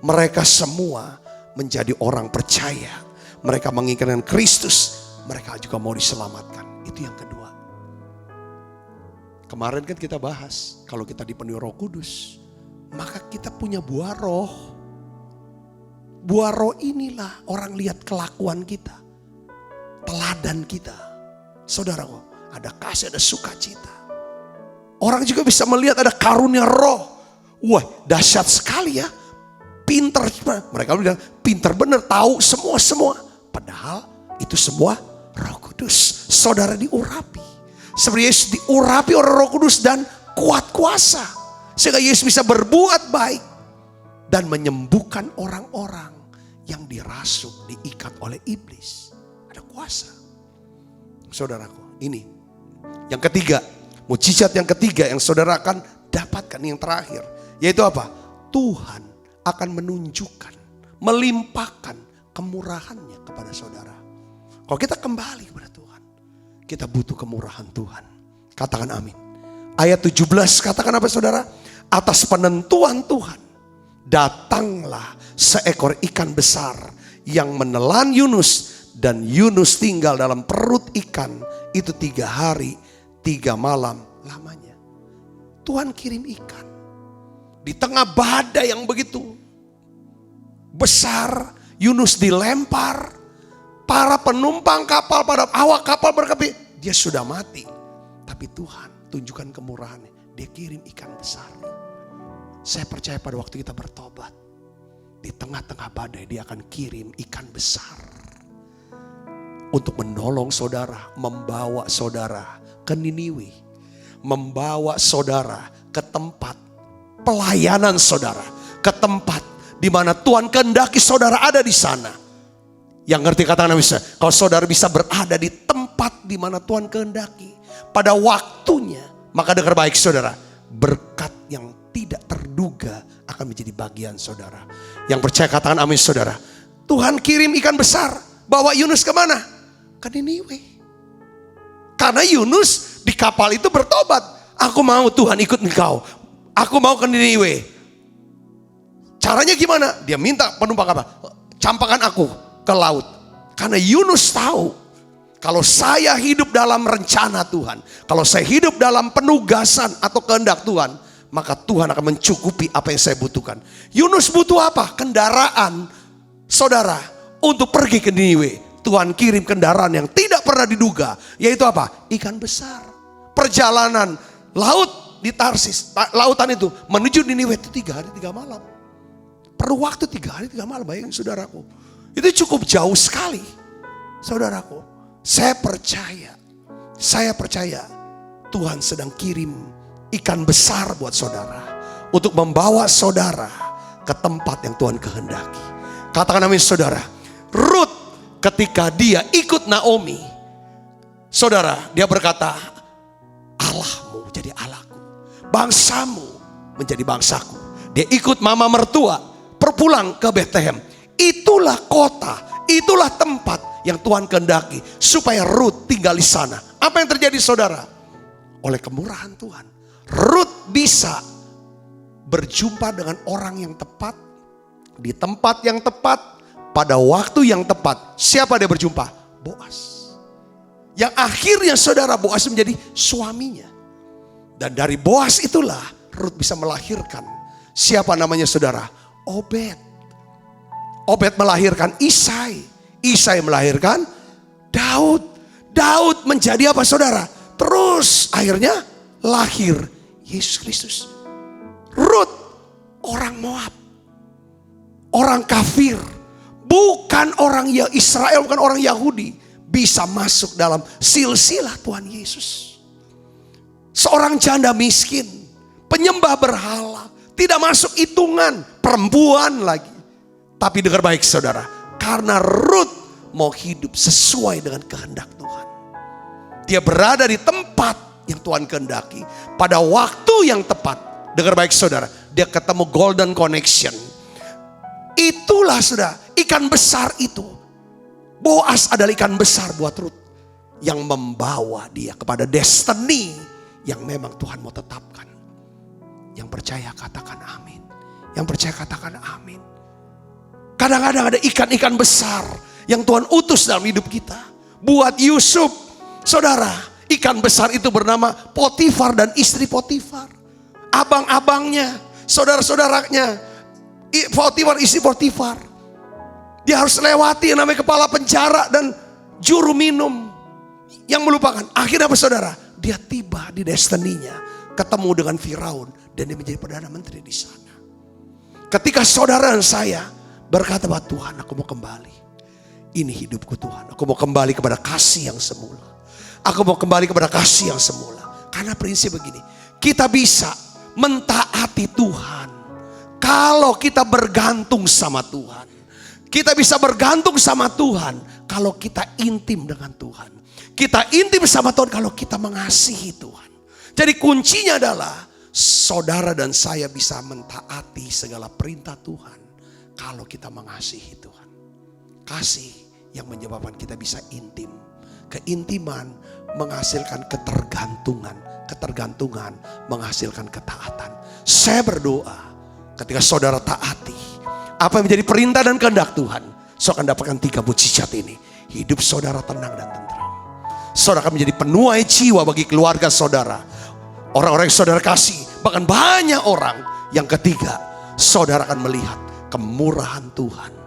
mereka semua menjadi orang percaya. Mereka menginginkan Kristus, mereka juga mau diselamatkan. Itu yang kedua. Kemarin kan kita bahas, kalau kita dipenuhi Roh Kudus, maka kita punya buah roh. Buah roh inilah orang lihat kelakuan kita, teladan kita. Saudara, ada kasih, ada sukacita. Orang juga bisa melihat ada karunia roh. Wah, dahsyat sekali ya. Pinter, mereka bilang pinter bener, tahu semua. Padahal itu semua Roh Kudus. Saudara diurapi. Seperti Yesus diurapi oleh Roh Kudus dan kuat kuasa. Sehingga Yesus bisa berbuat baik dan menyembuhkan orang-orang yang dirasuk, diikat oleh iblis. Ada kuasa. Saudaraku, ini yang ketiga, mukjizat yang ketiga yang saudara akan dapatkan, yang terakhir, yaitu apa? Tuhan akan menunjukkan, melimpahkan kemurahannya kepada saudara. Kalau kita kembali kepada Tuhan, kita butuh kemurahan Tuhan. Katakan amin. Ayat 17 katakan apa saudara? Atas penentuan Tuhan, datanglah seekor ikan besar yang menelan Yunus. Dan Yunus tinggal dalam perut ikan itu 3 hari 3 malam lamanya. Tuhan kirim ikan. Di tengah badai yang begitu besar, Yunus dilempar. Para penumpang kapal, pada awak kapal berkata, dia sudah mati. Tapi Tuhan tunjukkan kemurahannya. Dia kirim ikan besar. Saya percaya pada waktu kita bertobat, di tengah-tengah badai dia akan kirim ikan besar. Untuk menolong saudara, membawa saudara ke Niniwe. Membawa saudara ke tempat pelayanan saudara. Ke tempat di mana Tuhan kehendaki saudara ada di sana. Yang ngerti katakan bisa. Kalau saudara bisa berada di tempat di mana Tuhan kehendaki. Pada waktunya, maka dengar baik saudara. Berkat yang tidak terduga akan menjadi bagian saudara. Yang percaya katakan amin saudara. Tuhan kirim ikan besar. Bawa Yunus kemana? Ke Niniwe. Karena Yunus di kapal itu bertobat. Aku mau Tuhan ikut engkau. Aku mau ke Niniwe. Caranya gimana? Dia minta penumpang apa? Campakkan aku ke laut. Karena Yunus tahu. Kalau saya hidup dalam rencana Tuhan. Kalau saya hidup dalam penugasan atau kehendak Tuhan. Maka Tuhan akan mencukupi apa yang saya butuhkan. Yunus butuh apa? Kendaraan. Saudara. Untuk pergi ke Niniwe. Tuhan kirim kendaraan yang tidak pernah diduga. Yaitu apa? Ikan besar. Perjalanan laut di Tarsis. Lautan itu menuju Niniwe itu 3 hari 3 malam. Perlu waktu 3 hari 3 malam. Bayangin saudaraku. Itu cukup jauh sekali. Saudaraku. Saya percaya. Tuhan sedang kirim ikan besar buat saudara. Untuk membawa saudara ke tempat yang Tuhan kehendaki. Katakan amin saudara. Ruth. Ketika dia ikut Naomi, saudara, dia berkata, Allahmu jadi Allahku, bangsamu menjadi bangsaku. Dia ikut mama mertua, berpulang ke Bethlehem. Itulah kota, itulah tempat yang Tuhan kehendaki supaya Ruth tinggal di sana. Apa yang terjadi saudara? Oleh kemurahan Tuhan, Ruth bisa berjumpa dengan orang yang tepat, di tempat yang tepat, pada waktu yang tepat. Siapa dia berjumpa? Boas. Yang akhirnya saudara, Boas menjadi suaminya. Dan dari Boas itulah Ruth bisa melahirkan. Siapa namanya saudara? Obed. Obed melahirkan Isai. Isai melahirkan Daud. Daud menjadi apa saudara? Terus akhirnya lahir Yesus Kristus. Ruth orang Moab. Orang kafir. Bukan orang Israel, bukan orang Yahudi. Bisa masuk dalam silsilah Tuhan Yesus. Seorang janda miskin. Penyembah berhala. Tidak masuk hitungan. Perempuan lagi. Tapi dengar baik saudara. Karena Ruth mau hidup sesuai dengan kehendak Tuhan. Dia berada di tempat yang Tuhan kehendaki. Pada waktu yang tepat. Dengar baik saudara. Dia ketemu golden connection. itulah sudah ikan besar itu. Boas adalah ikan besar buat Rut yang membawa dia kepada destiny yang memang Tuhan mau tetapkan. Yang percaya katakan amin. Yang percaya katakan amin. Kadang-kadang ada ikan-ikan besar yang Tuhan utus dalam hidup kita. Buat Yusuf, saudara, ikan besar itu bernama Potifar dan istri Potifar. Abang-abangnya, saudara-saudaranya, Potifar, istri Potifar. Dia harus lewati yang namanya kepala penjara dan juru minum. Yang melupakan, akhirnya apa saudara? Dia tiba di destininya, ketemu dengan Firaun dan dia menjadi Perdana Menteri di sana. Ketika saudara dan saya berkata bahwa Tuhan, aku mau kembali. Ini hidupku Tuhan, aku mau kembali kepada kasih yang semula. Aku mau kembali kepada kasih yang semula. Karena prinsip begini, kita bisa mentaati Tuhan kalau kita bergantung sama Tuhan. Kita bisa bergantung sama Tuhan kalau kita intim dengan Tuhan. Kita intim sama Tuhan kalau kita mengasihi Tuhan. Jadi kuncinya adalah saudara dan saya bisa mentaati segala perintah Tuhan kalau kita mengasihi Tuhan. Kasih yang menyebabkan kita bisa intim. Keintiman menghasilkan ketergantungan. Ketergantungan menghasilkan ketaatan. Saya berdoa ketika saudara taati apa yang menjadi perintah dan kehendak Tuhan, saudara akan dapatkan 3 mukjizat ini. Hidup saudara tenang dan tentram. Saudara akan menjadi penuai jiwa bagi keluarga saudara. Orang-orang yang saudara kasih. Bahkan banyak orang yang ketiga, saudara akan melihat kemurahan Tuhan.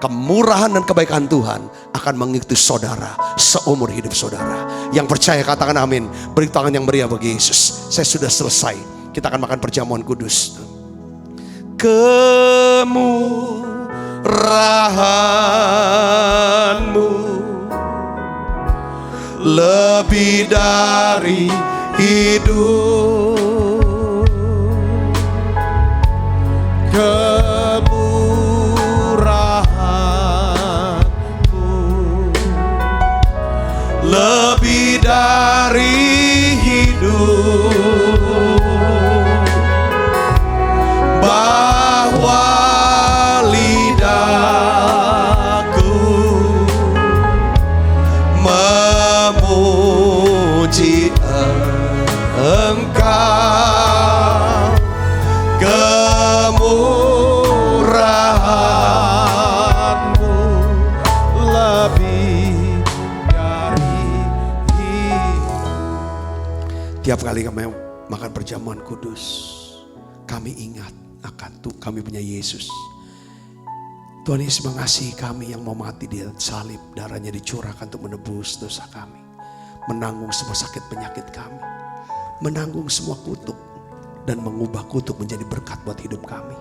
Kemurahan dan kebaikan Tuhan akan mengikuti saudara seumur hidup saudara. Yang percaya katakan amin. Beri tangan yang meriah bagi Yesus. Saya sudah selesai. Kita akan makan perjamuan kudus. Kemurahan-Mu lebih dari hidup. Kemurahan-Mu lebih dari hidup. Bahwa lidahku memuji Engkau, kemurahan-Mu lebih dari hidup. Tiap kali kami makan perjamuan kudus, kami ingat akan tuh kami punya Yesus. Tuhan Yesus mengasihi kami yang mau mati di salib, darahnya dicurahkan untuk menebus dosa kami, menanggung semua sakit penyakit kami, menanggung semua kutuk dan mengubah kutuk menjadi berkat buat hidup kami.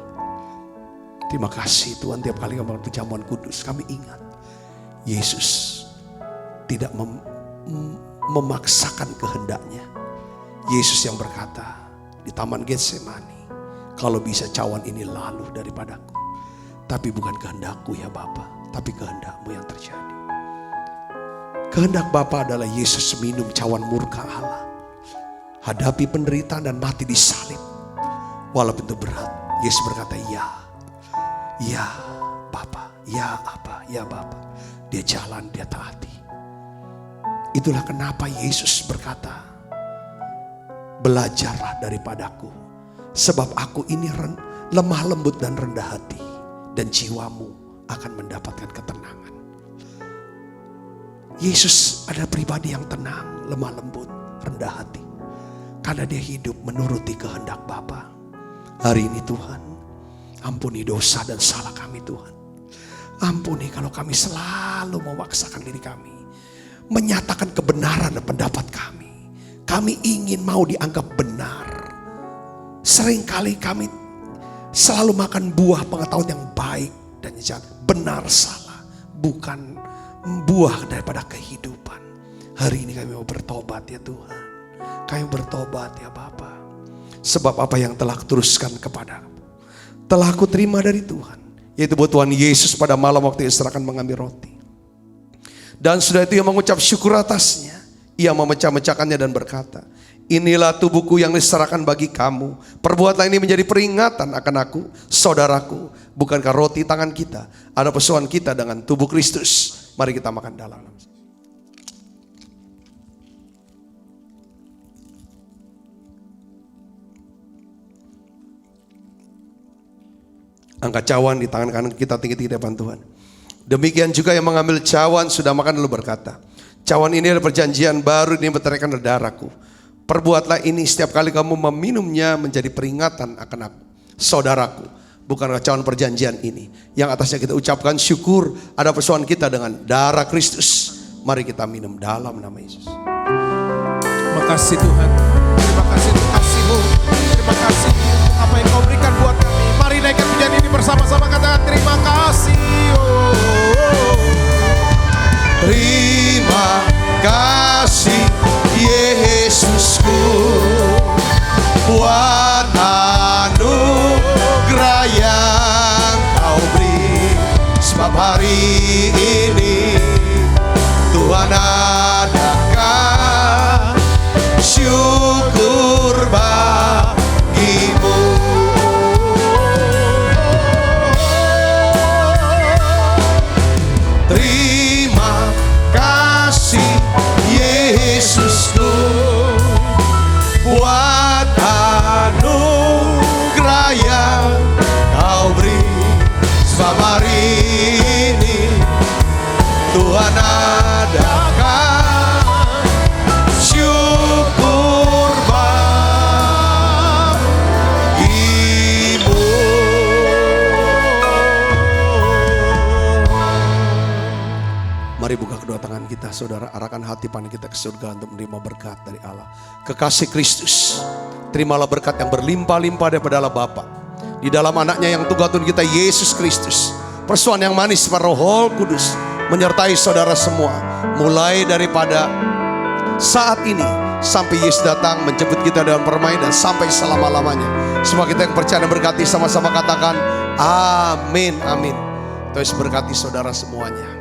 Terima kasih Tuhan, tiap kali kami makan perjamuan kudus kami ingat Yesus tidak memaksakan kehendaknya. Yesus yang berkata di Taman Getsemani, kalau bisa cawan ini lalu daripadaku. Tapi bukan kehendakku ya Bapa, tapi kehendak-Mu yang terjadi. Kehendak Bapa adalah Yesus minum cawan murka Allah. Hadapi penderitaan dan mati di salib. Walaupun itu berat, Yesus berkata ya. Ya Bapa, ya Aba, ya Bapa. Dia jalan, dia taati. Itulah kenapa Yesus berkata, belajarlah daripadaku. Sebab aku ini lemah lembut dan rendah hati. Dan jiwamu akan mendapatkan ketenangan. Yesus adalah pribadi yang tenang, lemah lembut, rendah hati. Karena dia hidup menuruti kehendak Bapa. Hari ini Tuhan, ampuni dosa dan salah kami Tuhan. Ampuni kalau kami selalu memaksakan diri kami. Menyatakan kebenaran dan pendapat kami. Kami ingin mau dianggap benar. Seringkali kami selalu makan buah pengetahuan yang baik dan jahat. Benar salah, bukan buah daripada kehidupan. Hari ini kami mau bertobat ya Tuhan. Kami bertobat ya Bapa. Sebab apa yang telah kuteruskan kepadamu telah aku terima dari Tuhan. Yaitu buat Tuhan Yesus pada malam waktu Ia serahkan mengambil roti. Dan sudah itu Ia mengucap syukur atasnya. Ia memecah-mecahkannya dan berkata, inilah tubuhku yang diserahkan bagi kamu. Perbuatlah ini menjadi peringatan akan aku, saudaraku. Bukankah roti tangan kita ada persoalan kita dengan tubuh Kristus? Mari kita makan dalam. Angkat cawan di tangan kanan kita tinggi-tinggi di depan Tuhan. Demikian juga yang mengambil cawan sudah makan lalu berkata, cawan ini adalah perjanjian baru yang berteriakan dari darahku. Perbuatlah ini setiap kali kamu meminumnya menjadi peringatan akan aku, saudaraku. Bukankah cawan perjanjian ini yang atasnya kita ucapkan syukur ada persoalan kita dengan darah Kristus. Mari kita minum dalam nama Yesus. Terima kasih Tuhan. Terima kasih untuk kasih-Mu. Terima kasih untuk apa yang Kau berikan buat kami. Mari naikkan pujian ini bersama-sama, katakan terima kasih. Terima kasih Yesusku buat anugerah yang Kau beri. Sebab hari ini Tuhan adakan syukur bagimu. Terima kasih Yesusku buat anugerah yang Kau beri. Sebab hari ini Tuhan adakan syukur bagimu. Mari buka kedua tangan kita, saudara, arahkan hati pandang kita ke surga untuk menerima berkat dari Allah. Kekasih Kristus, terimalah berkat yang berlimpah-limpah daripada Allah Bapa di dalam anaknya yang tunggal kita Yesus Kristus. Persoalan yang manis Roh Kudus menyertai saudara semua, mulai daripada saat ini sampai Yesus datang menjemput kita dalam permainan sampai selama-lamanya. Semua kita yang percaya dan berkati sama-sama katakan amin, amin. Tuhan berkati saudara semuanya.